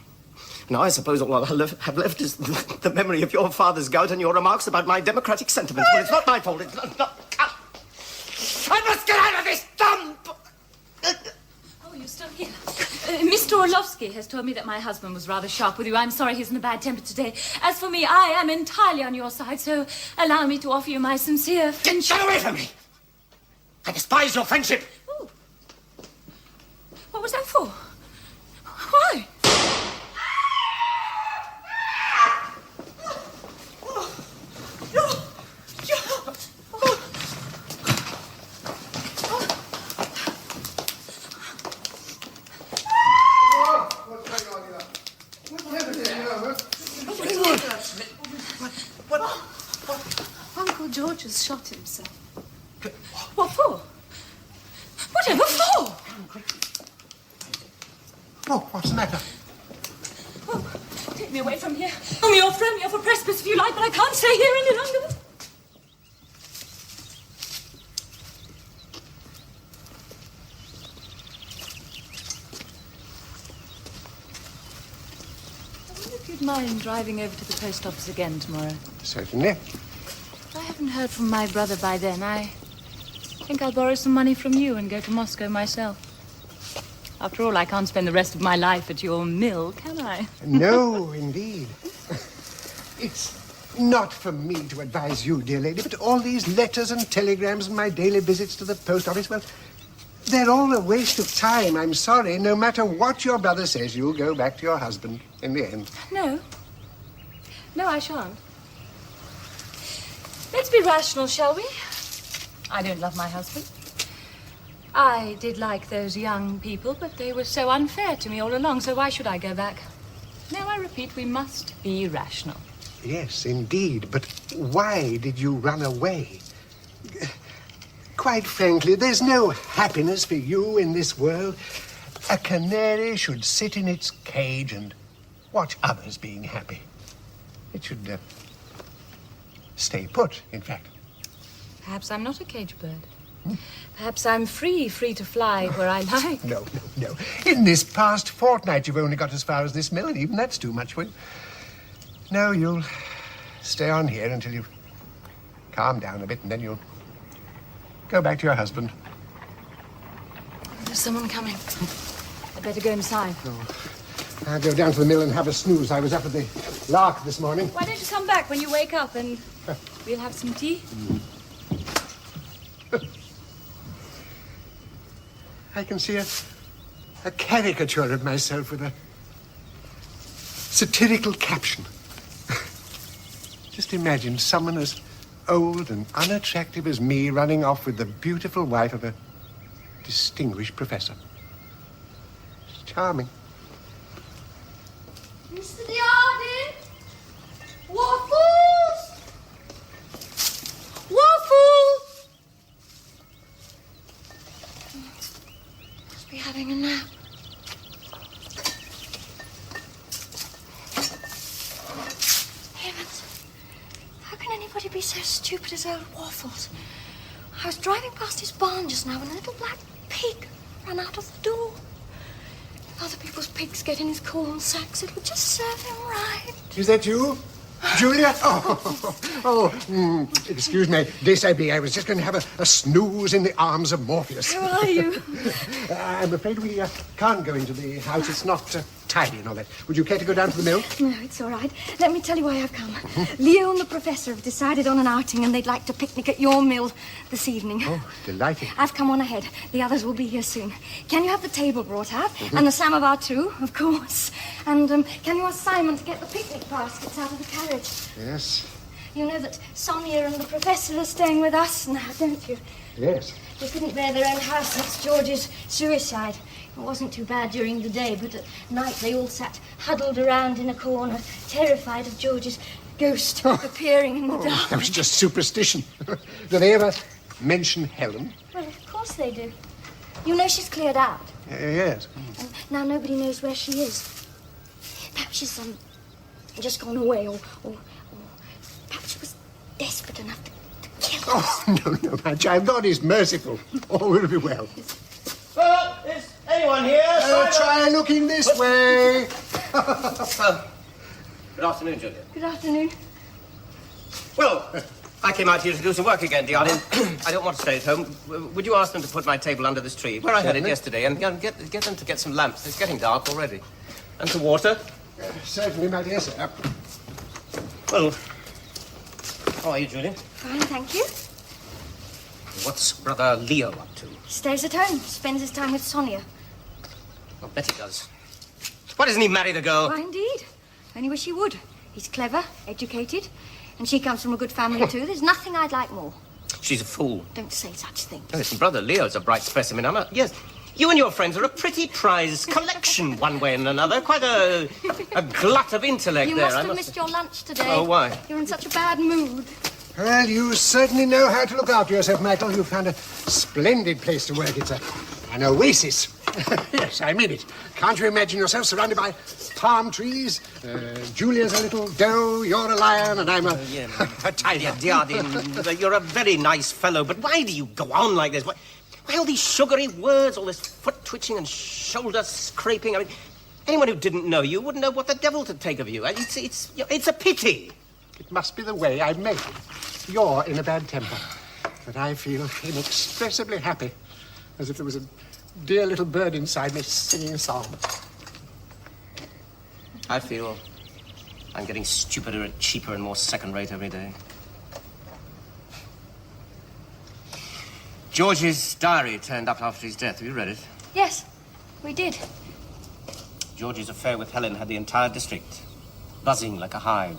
Now, I suppose all I have left is the memory of your father's gout and your remarks about my democratic sentiments. But it's not my fault. It's not. I must get out of this dump! Oh, you're still here. Mr. Orlovsky has told me that my husband was rather sharp with you. I'm sorry he's in a bad temper today. As for me, I am entirely on your side, so allow me to offer you my sincere friendship. Get away from me! I despise your friendship! Ooh. What was that for? Why? Uncle George has shot himself. What for? Whatever for? Oh, what's the matter? Oh, take me away from here. Throw me off a precipice if you like, but I can't stay here any longer. I wonder if you'd mind driving over to the post office again tomorrow. Certainly. If I haven't heard from my brother by then, I think I'll borrow some money from you and go to Moscow myself. After all, I can't spend the rest of my life at your mill, can I? No, indeed. It's not for me to advise you, dear lady, but all these letters and telegrams and my daily visits to the post office, well, they're all a waste of time. I'm sorry. No matter what your brother says, you'll go back to your husband in the end. No. No, I shan't. Let's be rational, shall we? I don't love my husband. I did like those young people, but they were so unfair to me all along, so why should I go back? No, I repeat, we must be rational. Yes, indeed. But why did you run away? Quite frankly, there's no happiness for you in this world. A canary should sit in its cage and watch others being happy. It should stay put, in fact. Perhaps I'm not a cage bird. Perhaps I'm free to fly where I like. No. In this past fortnight, you've only got as far as this mill, and even that's too much for you. No, you'll stay on here until you've calmed down a bit, and then you'll go back to your husband. There's someone coming. I'd better go inside. Oh, I'll go down to the mill and have a snooze. I was up at the Lark this morning. Why don't you come back when you wake up and we'll have some tea? I can see a caricature of myself with a satirical caption. Just imagine someone as old and unattractive as me running off with the beautiful wife of a distinguished professor. It's charming. Mr. Dyadin! Waffles! Waffles! Must be having a nap. Heavens. How can anybody be so stupid as old Waffles? I was driving past his barn just now and a little black pig ran out of the door. If other people's pigs get in his corn sacks, it would just serve him right. Is that you? Julia? Excuse me. Dishabille. I was just going to have a snooze in the arms of Morpheus. How are you? I'm afraid we can't go into the house. It's not tidy and all that. Would you care to go down to the mill? No, it's all right. Let me tell you why I've come. Leo and the professor have decided on an outing and they'd like to picnic at your mill this evening. Oh, delighted. I've come on ahead. The others will be here soon. Can you have the table brought out? And the samovar too, of course. And can you ask Simon to get the picnic baskets out of the carriage? Yes. You know that Sonya and the professor are staying with us now, don't you? Yes. They couldn't bear their own house since George's suicide. It wasn't too bad during the day, but at night they all sat huddled around in a corner, terrified of George's ghost appearing in the dark. That was just superstition. Do they ever mention Helen? Well, of course they do. You know she's cleared out. Yes. And now nobody knows where she is. Perhaps she's just gone away, or perhaps she was desperate enough to kill us. Oh, no, my child. God is merciful. All will be well. Well, is anyone here? Try looking this way. Good afternoon, Julia. Good afternoon. Well, I came out here to do some work again, Dyadin. I don't want to stay at home. Would you ask them to put my table under this tree, where I had it yesterday, and get them to get some lamps? It's getting dark already. And some water? Certainly, my dear sir. Well, how are you, Julia? Fine, thank you. What's brother Leo up to? Stays at home, spends his time with Sonya. I bet he does. Why doesn't he marry the girl? Why, indeed. Only wish he would. He's clever, educated, and she comes from a good family too. There's nothing I'd like more. She's a fool. Don't say such things. Listen, brother Leo's a bright specimen. Yes, you and your friends are a pretty prized collection, one way and another. Quite a glut of intellect You there. must have missed your lunch today. Oh, why? You're in such a bad mood. Well, you certainly know how to look after yourself, Michael. You've found a splendid place to work. It's an oasis. Yes, I mean it. Can't you imagine yourself surrounded by palm trees? Julia's a little doe, you're a lion, and I'm a tiger. Dyadin, you're a very nice fellow, but why do you go on like this? Why all these sugary words, all this foot twitching and shoulder scraping? I mean, anyone who didn't know you wouldn't know what the devil to take of you. It's a pity. It must be the way I'm made. You're in a bad temper, but I feel inexpressibly happy, as if there was a dear little bird inside me singing a song. I feel I'm getting stupider and cheaper and more second-rate every day. George's diary turned up after his death. Have you read it? Yes, we did. George's affair with Helen had the entire district buzzing like a hive.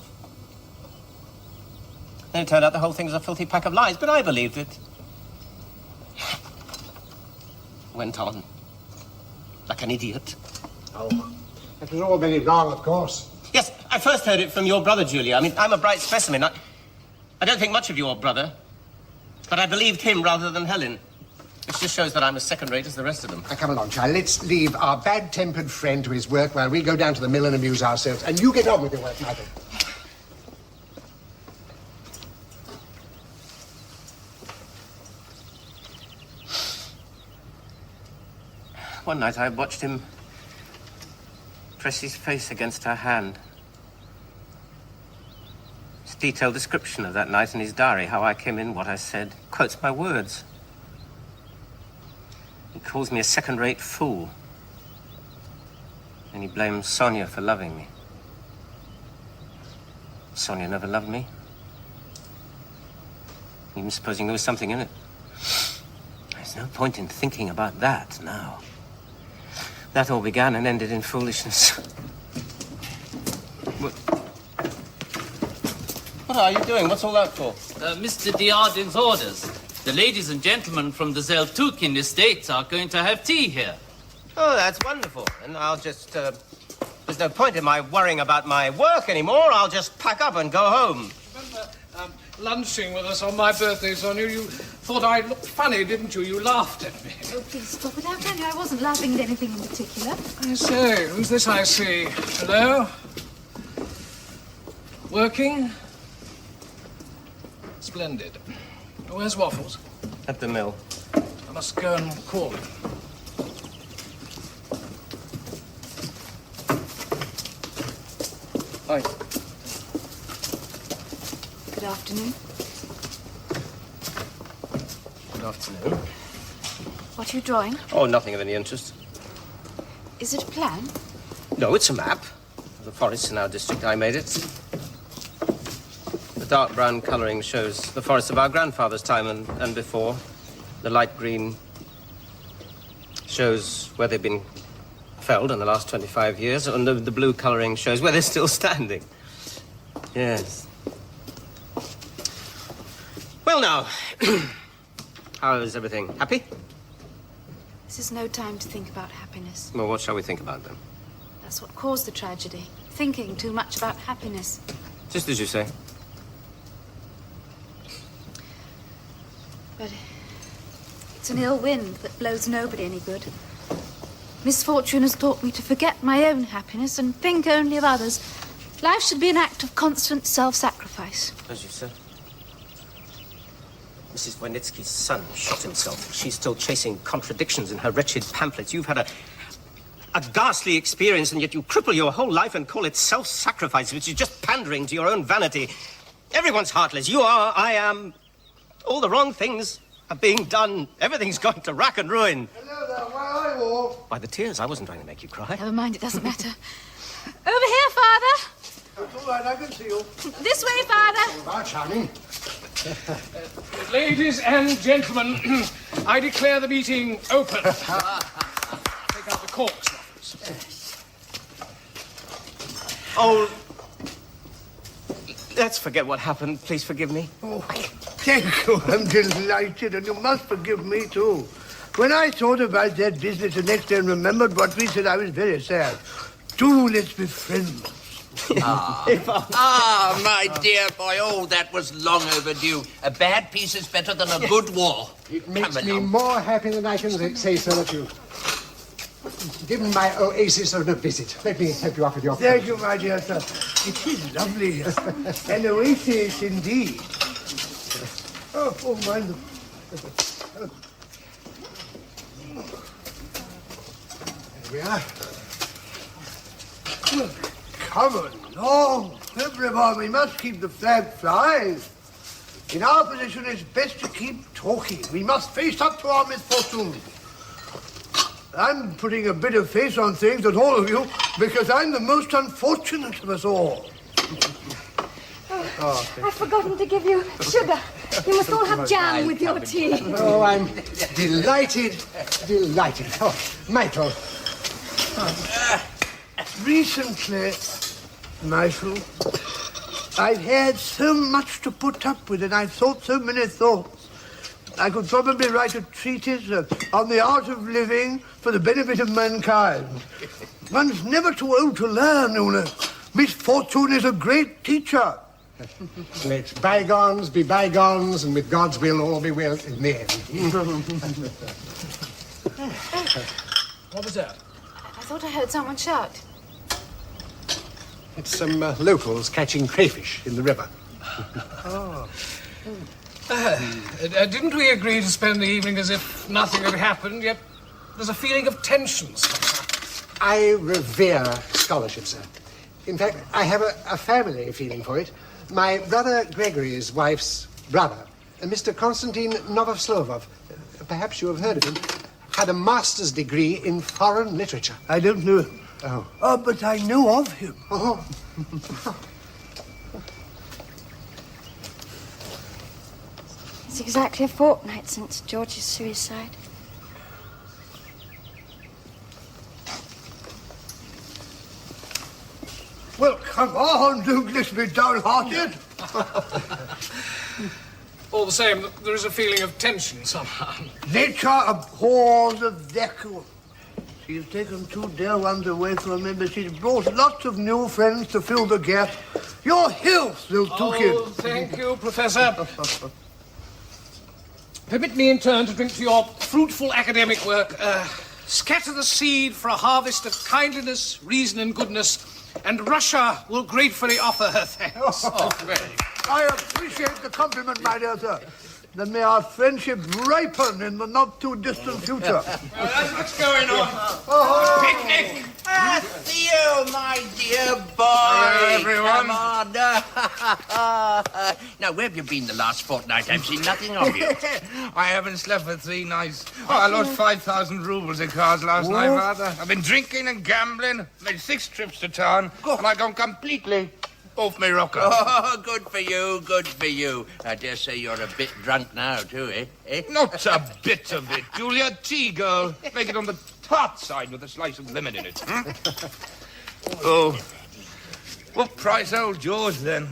Then it turned out the whole thing was a filthy pack of lies, but I believed it. Went on like an idiot. Oh, that was all very wrong, of course. Yes, I first heard it from your brother, Julia. I mean, I'm a bright specimen. I don't think much of your brother, but I believed him rather than Helen. Which just shows that I'm as second-rate as the rest of them. Now, come along, child. Let's leave our bad-tempered friend to his work while we go down to the mill and amuse ourselves. And you get on with your work, Michael. One night I watched him press his face against her hand. His detailed description of that night in his diary, how I came in, what I said, quotes my words. He calls me a second-rate fool. And he blames Sonya for loving me. Sonya never loved me. Even supposing there was something in it. There's no point in thinking about that now. That all began and ended in foolishness. What are you doing? What's all that for? Mr. Dyadin's orders. The ladies and gentlemen from the Zeltukin estate are going to have tea here. Oh, that's wonderful. And I'll just, there's no point in my worrying about my work anymore. I'll just pack up and go home. Remember lunching with us on my birthday, Sonya? You thought I looked funny, didn't you? You laughed at me. Oh, please stop it. I'll tell you, I wasn't laughing at anything in particular. I say, who's this I see? Hello? Working? Splendid. Where's Waffles? At the mill. I must go and call him. Hi. Good afternoon. Good afternoon. What are you drawing? Oh, nothing of any interest. Is it a plan? No, it's a map of the forests in our district. I made it. The dark brown colouring shows the forests of our grandfather's time and before. The light green shows where they've been felled in the last 25 years, and the blue colouring shows where they're still standing. Yes. Well, now, How is everything? Happy? This is no time to think about happiness. Well, what shall we think about then? That's what caused the tragedy. Thinking too much about happiness. Just as you say. But it's an ill wind that blows nobody any good. Misfortune has taught me to forget my own happiness and think only of others. Life should be an act of constant self-sacrifice. As you said. Mrs. Voynitsky's son shot himself. She's still chasing contradictions in her wretched pamphlets. You've had a ghastly experience, and yet you cripple your whole life and call it self-sacrifice, which is just pandering to your own vanity. Everyone's heartless. You are, I am. All the wrong things are being done. Everything's gone to rack and ruin. Hello there, where are you all? By the tears, I wasn't trying to make you cry. Never mind, it doesn't matter. Over here, Father. That's all right, I can see you. This way, Father. Bye, charming. Ladies and gentlemen, I declare the meeting open. Take out the corks, Ruffles. Oh, let's forget what happened. Please forgive me. Oh, thank you. I'm delighted, and you must forgive me, too. When I thought about that business the next day and remembered what we said, I was very sad. Do let's be friends. My dear boy, oh, that was long overdue. A bad peace is better than a good war. It makes me more happy than I can say so that you given my oasis on a visit. Let me help you up with your... Thank you, my dear sir. It is lovely here. An oasis indeed. Oh, mind. There we are. Come along, everyone. We must keep the flag flying. In our position, it's best to keep talking. We must face up to our misfortune. I'm putting a bit of face on things at all of you because I'm the most unfortunate of us all. I've forgotten to give you sugar. You must all have jam with your tea. Oh, I'm delighted. Oh, Michael. Recently, Michael, I've had so much to put up with and I've thought so many thoughts. I could probably write a treatise on the art of living for the benefit of mankind. One's never too old to learn, you know. Misfortune is a great teacher. Let bygones be bygones, and with God's will, all be well in the end. What was that? I thought I heard someone shout. It's some locals catching crayfish in the river. Oh. Didn't we agree to spend the evening as if nothing had happened, yet there's a feeling of tension somehow? I revere scholarship, sir. In fact, I have a family feeling for it. My brother Gregory's wife's brother, Mr. Konstantin Novoslovov, perhaps you have heard of him, had a master's degree in foreign literature. I don't know him. Oh, but I know of him. Oh. It's exactly a fortnight since George's suicide. Well, come on, don't let's be downhearted. All the same, there is a feeling of tension somehow. Nature abhors a vacuum. She's taken two dear ones away from me, but she's brought lots of new friends to fill the gap. Your health, those two kids. Oh, thank you, Professor. Permit me in turn to drink to your fruitful academic work. Scatter the seed for a harvest of kindliness, reason, and goodness, and Russia will gratefully offer her thanks. I appreciate the compliment, my dear sir. Then may our friendship ripen in the not-too-distant future. That's what's going on. Picnic! Theo, my dear boy. Hello, everyone. Come on. Now, where have you been the last fortnight? I've seen nothing of you. I haven't slept for 3 nights. Oh, I lost 5,000 rubles in cards last night, Father. I've been drinking and gambling, made 6 trips to town, and I've gone completely off my rocker. Oh, good for you, good for you. I dare say you're a bit drunk now, too, eh? Not a bit of it, Julia. Tea, girl. Make it on the tart side with a slice of lemon in it. Oh, what price old George, then?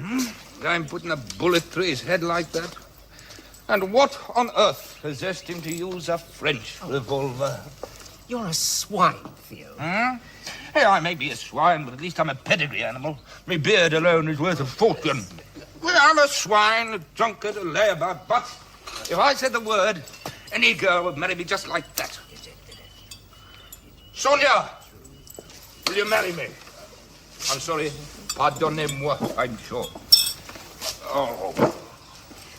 I'm putting a bullet through his head like that. And what on earth possessed him to use a French revolver? You're a swine, Theo. Hey, I may be a swine, but at least I'm a pedigree animal. My beard alone is worth a fortune. Well, I'm a swine, a drunkard, a layabout, but if I said the word, any girl would marry me just like that. Sonya, will you marry me? I'm sorry, pardonnez-moi, I'm sure. Oh.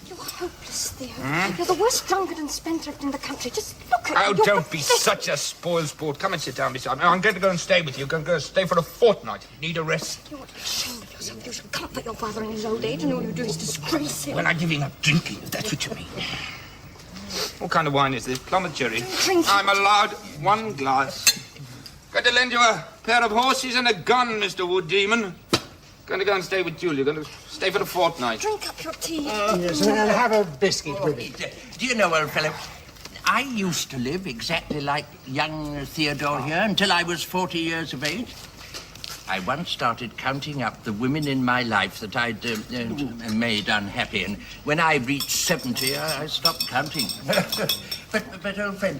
You're hopeless, Theo. You're the worst drunkard and spendthrift in the country. Just look at Oh, you. don't be such a spoil sport. Come and sit down beside me. I'm going to go and stay with you. I'm going to go stay for a fortnight. Need a rest. You ought to be ashamed of yourself. You should comfort your father in his old age, and all you do is disgrace him. When I'm giving up drinking, if that's what you mean. What kind of wine is this? Plum or cherry? Drink. I'm allowed one glass. Going to lend you a pair of horses and a gun, Mr. Wood Demon. Going to go and stay with Julia. Going to stay for a fortnight. Drink up your tea. Yes, and have a biscuit with it. Do you know, old fellow, I used to live exactly like young Theodore here until I was 40 years of age. I once started counting up the women in my life that I'd made unhappy, and when I reached 70, I stopped counting. but old friend,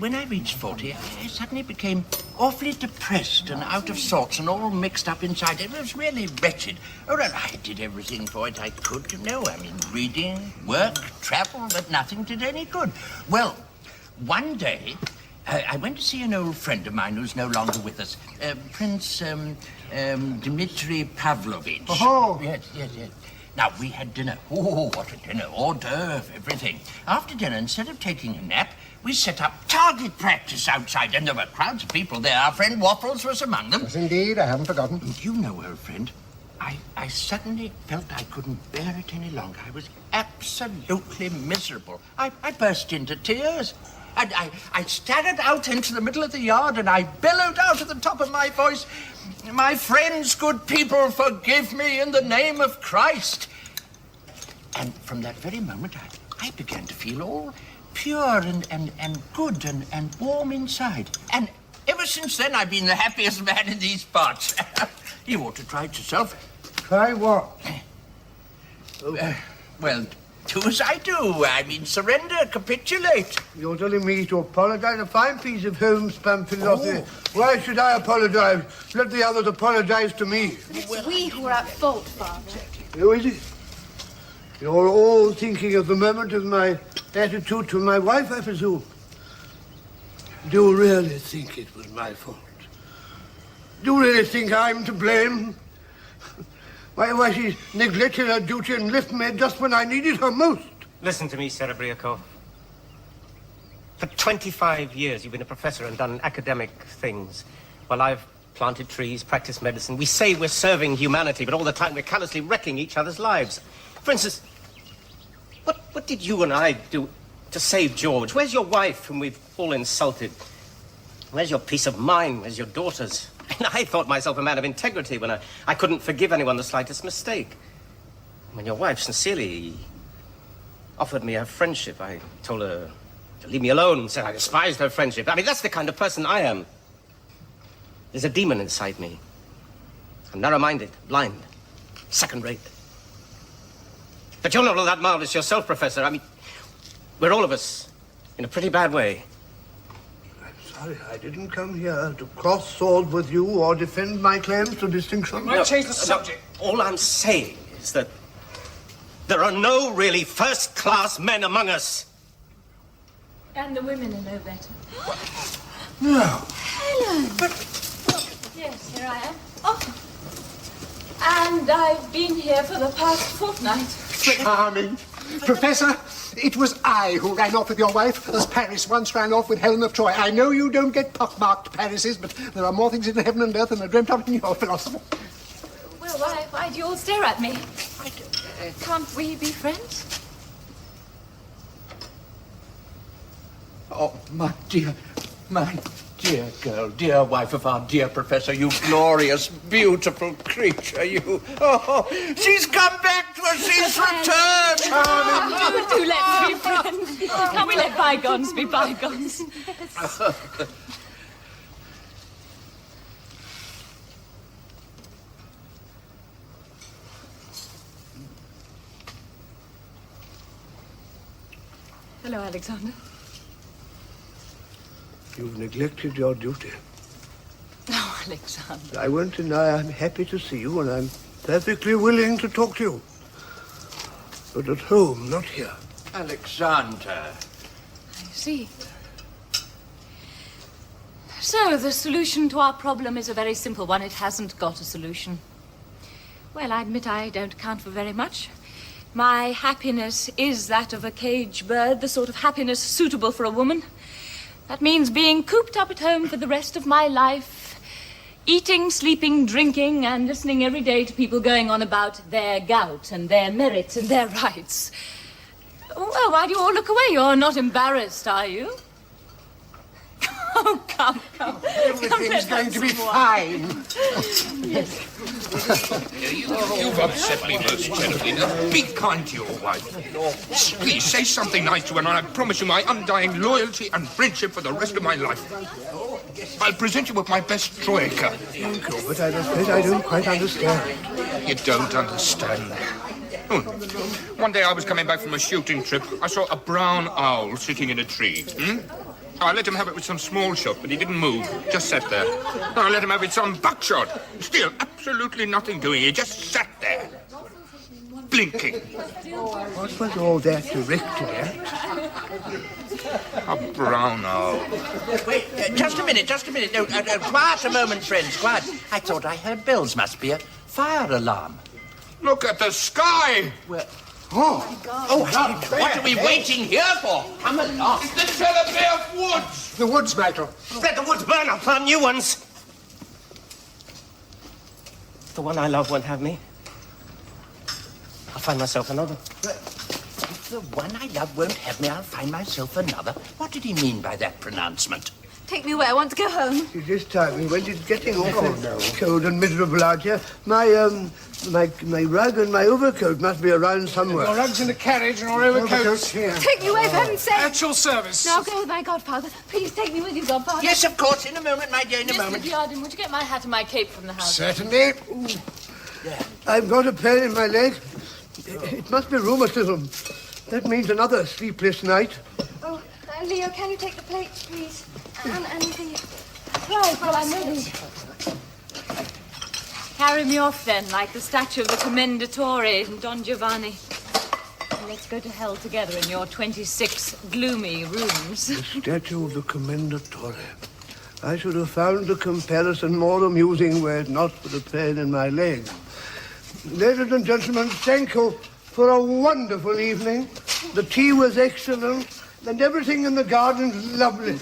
when I reached 40, I suddenly became awfully depressed and out of sorts and all mixed up inside. It was really wretched. Oh, well, I did everything for it I could, you know. I mean, reading, work, travel, but nothing did any good. Well, one day, I went to see an old friend of mine who's no longer with us, Prince Dmitri Pavlovich. Oh. Yes. Now, we had dinner. Oh, what a dinner. Hors d'oeuvre, everything. After dinner, instead of taking a nap, we set up target practice outside, and there were crowds of people there. Our friend Waffles was among them. Yes, indeed. I haven't forgotten. You know, old friend, I suddenly felt I couldn't bear it any longer. I was absolutely miserable. I burst into tears. I staggered out into the middle of the yard, and I bellowed out at the top of my voice, "My friends, good people, forgive me in the name of Christ." And from that very moment, I began to feel all pure and good and warm inside. And ever since then, I've been the happiest man in these parts. You ought to try it yourself. Try what? Well, do as I do. I mean, surrender, capitulate. You're telling me to apologize? A fine piece of homespun philosophy. Why should I apologize? Let the others apologize to me. But it's we who are at fault, Father. Who is it? You're all thinking at the moment of my attitude to my wife, I presume. Do you really think it was my fault? Do you really think I'm to blame? Why she neglected her duty and left me just when I needed her most? Listen to me, Serebryakov. For 25 years, you've been a professor and done academic things, while I've planted trees, practiced medicine. We say we're serving humanity, but all the time we're callously wrecking each other's lives. For instance, what did you and I do to save George? Where's your wife, whom we've all insulted? Where's your peace of mind? Where's your daughters? And I thought myself a man of integrity when I couldn't forgive anyone the slightest mistake. When your wife sincerely offered me her friendship, I told her to leave me alone, said I despised her friendship. I mean, that's the kind of person I am. There's a demon inside me. I'm narrow-minded, blind, second-rate. But you're not all that marvelous yourself, Professor. I mean, we're all of us in a pretty bad way. Sorry, I didn't come here to cross swords with you or defend my claims to distinction. Might change the subject. All I'm saying is that there are no really first-class men among us. And the women are no better. No. Helen! Yes, here I am. Oh. And I've been here for the past fortnight. Charming. Professor, it was I who ran off with your wife, as Paris once ran off with Helen of Troy. I know you don't get pockmarked Parises, but there are more things in heaven and earth than I dreamt of in your philosophy. Well, why do you all stare at me? Can't we be friends? Oh, my dear girl, dear wife of our dear professor, you glorious, beautiful creature, you. Oh, she's come back to us, she's returned. Do let's be friends. Can't we let bygones be bygones? Hello, Alexander. You've neglected your duty. Oh, Alexander. I won't deny I'm happy to see you, and I'm perfectly willing to talk to you. But at home, not here. Alexander. I see. So, the solution to our problem is a very simple one. It hasn't got a solution. Well, I admit I don't count for very much. My happiness is that of a cage bird, the sort of happiness suitable for a woman. That means being cooped up at home for the rest of my life, eating, sleeping, drinking, and listening every day to people going on about their gout and their merits and their rights. Well, why do you all look away? You're not embarrassed, are you? Oh, come. Everything's going to be fine. You've upset me most terribly. Now, be kind to your wife. Please, say something nice to her, and I promise you my undying loyalty and friendship for the rest of my life. I'll present you with my best troika. Thank you, but I'm afraid I don't quite understand. You don't understand. One day I was coming back from a shooting trip. I saw a brown owl sitting in a tree. I let him have it with some small shot, but he didn't move. Just sat there. I let him have it with some buckshot. Still, absolutely nothing doing. He just sat there, blinking. What was all that directed at? A brown owl. Wait, just a minute. No, quiet a moment, friends, quiet. I thought I heard bells. Must be a fire alarm. Look at the sky! Well, what are we waiting here for? Come along. It's the Serebryakov woods! The woods, Michael. Let the woods burn, I'll plant new ones. The one I love won't have me. I'll find myself another. If the one I love won't have me, I'll find myself another. What did he mean by that pronouncement? Take me away. I want to go home. This time, when it's getting awfully cold and miserable out here, my rug and my overcoat must be around somewhere. Your rug's in the carriage and our overcoat's here. Take me away, for heaven's sake. At your service. Now go with my godfather. Please take me with you, godfather. Yes, of course. In a moment, my dear, in a moment. Mr. Dyadin, would you get my hat and my cape from the house? Certainly. I've got a pain in my leg. It must be rheumatism. That means another sleepless night. Oh, Leo, can you take the plates, please? And the fries while I'm ready. Carry me off, then, like the statue of the Commendatore in Don Giovanni. And let's go to hell together in your 26 gloomy rooms. The statue of the Commendatore. I should have found the comparison more amusing were it not for the pain in my leg. Ladies and gentlemen, thank you for a wonderful evening. The tea was excellent, and everything in the garden's lovely.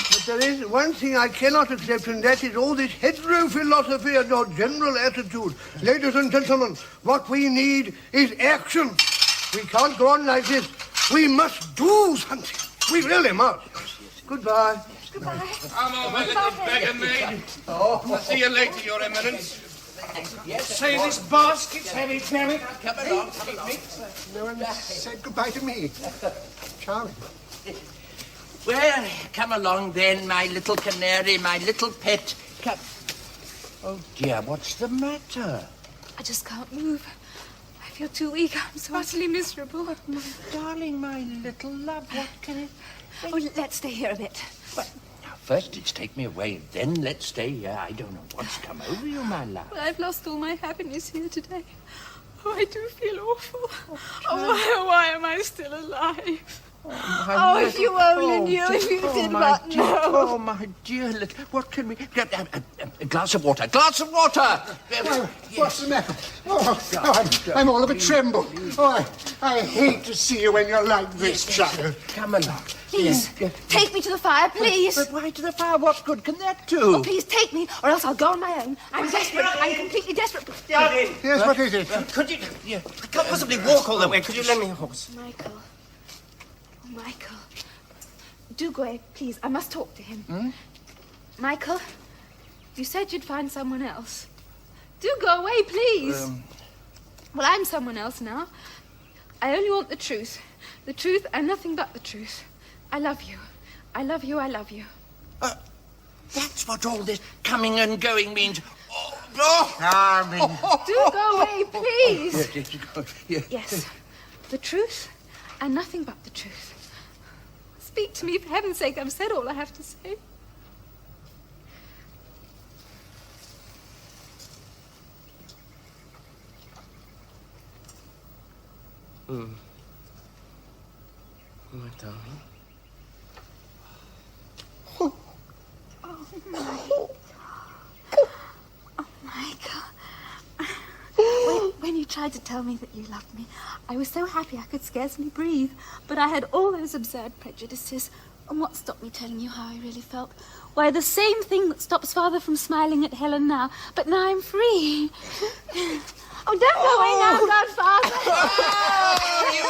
But there is one thing I cannot accept, and that is all this hetero philosophy and your general attitude. Ladies and gentlemen, what we need is action. We can't go on like this. We must do something. We really must. Goodbye. Goodbye. Come on, my little beggar maid. I'll see you later, Your Eminence. Yes, say this basket's heavy, damn it. Come along. No one said goodbye to me. Charming. Well, come along then, my little canary, my little pet. Come. Oh, dear, what's the matter? I just can't move. I feel too weak. I'm so utterly miserable. But, my darling, my little love, what can it... Oh, let's stay here a bit. But now, first it's take me away, then let's stay here. I don't know what's come over you, my love. Well, I've lost all my happiness here today. Oh, I do feel awful. Oh, why am I still alive? Oh, if you only knew, if you did not know. Oh, my dear little... What can we... A glass of water. Glass of water! What's the matter? I'm all of a tremble. Oh, I hate to see you when you're like this, child. Come along. Please, take me to the fire, please. But why to the fire? What good can that do? Oh, please take me, or else I'll go on my own. I'm desperate. I'm completely desperate. Dyadin! Yes, what is it? Could you... I can't possibly walk all that way. Could you lend me a horse? Michael. Oh, Michael. Do go away, please. I must talk to him. Michael, you said you'd find someone else. Do go away, please. Well, I'm someone else now. I only want the truth. The truth and nothing but the truth. I love you. I love you. I love you. That's what all this coming and going means. Charming. Do go away, please. Yes. Yes. The truth and nothing but the truth. speak to me. For heaven's sake, I've said all I have to say. My darling. Oh, Michael. When you tried to tell me that you loved me, I was so happy I could scarcely breathe. But I had all those absurd prejudices. And what stopped me telling you how I really felt? Why, the same thing that stops Father from smiling at Helen now. But now I'm free. Oh, don't go away now, Godfather. Oh, you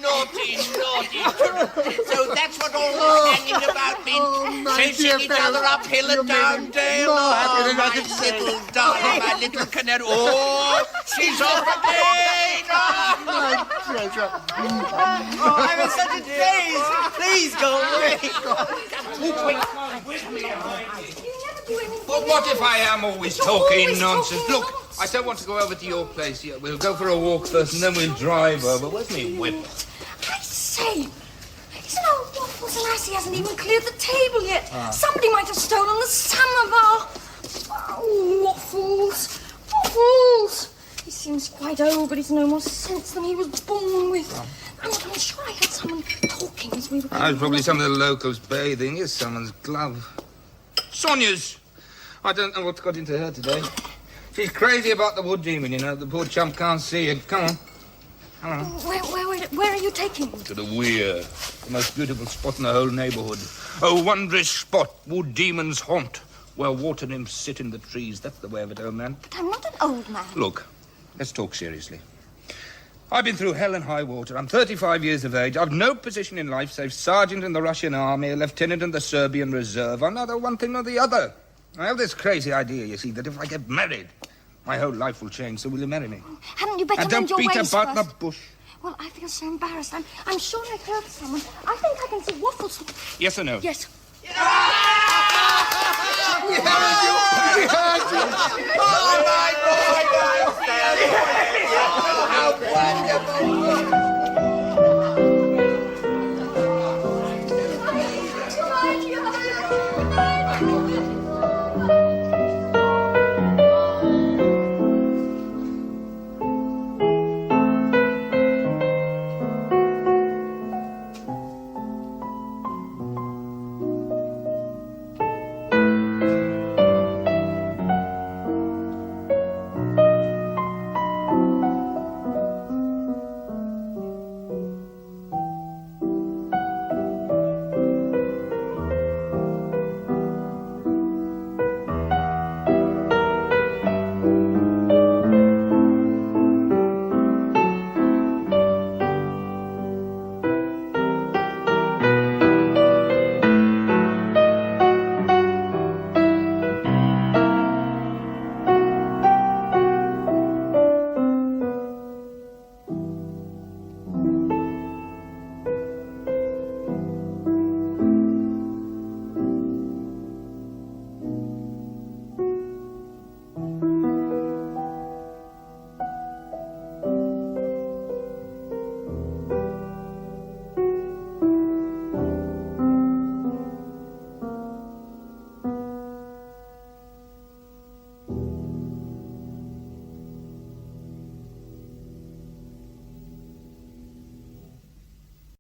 naughty, naughty children. So that's what all this hanging about means. Chasing each other uphill and down dale. Oh, my little darling, my little canary. Oh, she's off again. Oh, My treasure. Oh, I'm in such a daze. Please go away. But what if I am always talking nonsense? Look, I don't want to go over to your place yet. We'll go for a walk first and then we'll drive over. Where's me whip? I say, isn't old Waffles lassie hasn't even cleared the table yet? Somebody might have stolen the samovar. Oh, Waffles. Waffles. He seems quite old, but he's no more sense than he was born with. I'm sure I heard someone talking as we were... It's probably some of the locals bathing. Here's someone's glove. Sonya's. I don't know what's got into her today. She's crazy about the wood demon, you know. The poor chump can't see it. Come on. Come on. Where are you taking him? To the weir. The most beautiful spot in the whole neighborhood. A wondrous spot, wood demons haunt, where water nymphs sit in the trees. That's the way of it, old man. But I'm not an old man. Look, let's talk seriously. I've been through hell and high water. I'm 35 years of age. I've no position in life save sergeant in the Russian army, a lieutenant in the Serbian reserve. I'm neither one thing nor the other. I have this crazy idea, you see, that if I get married, my whole life will change. So will you marry me? Hadn't you better And mend don't your beat ways about first? the bush. Well, I feel so embarrassed. I'm sure I heard someone. I think I can see Waffles. Yes or no? Yes. Oh, my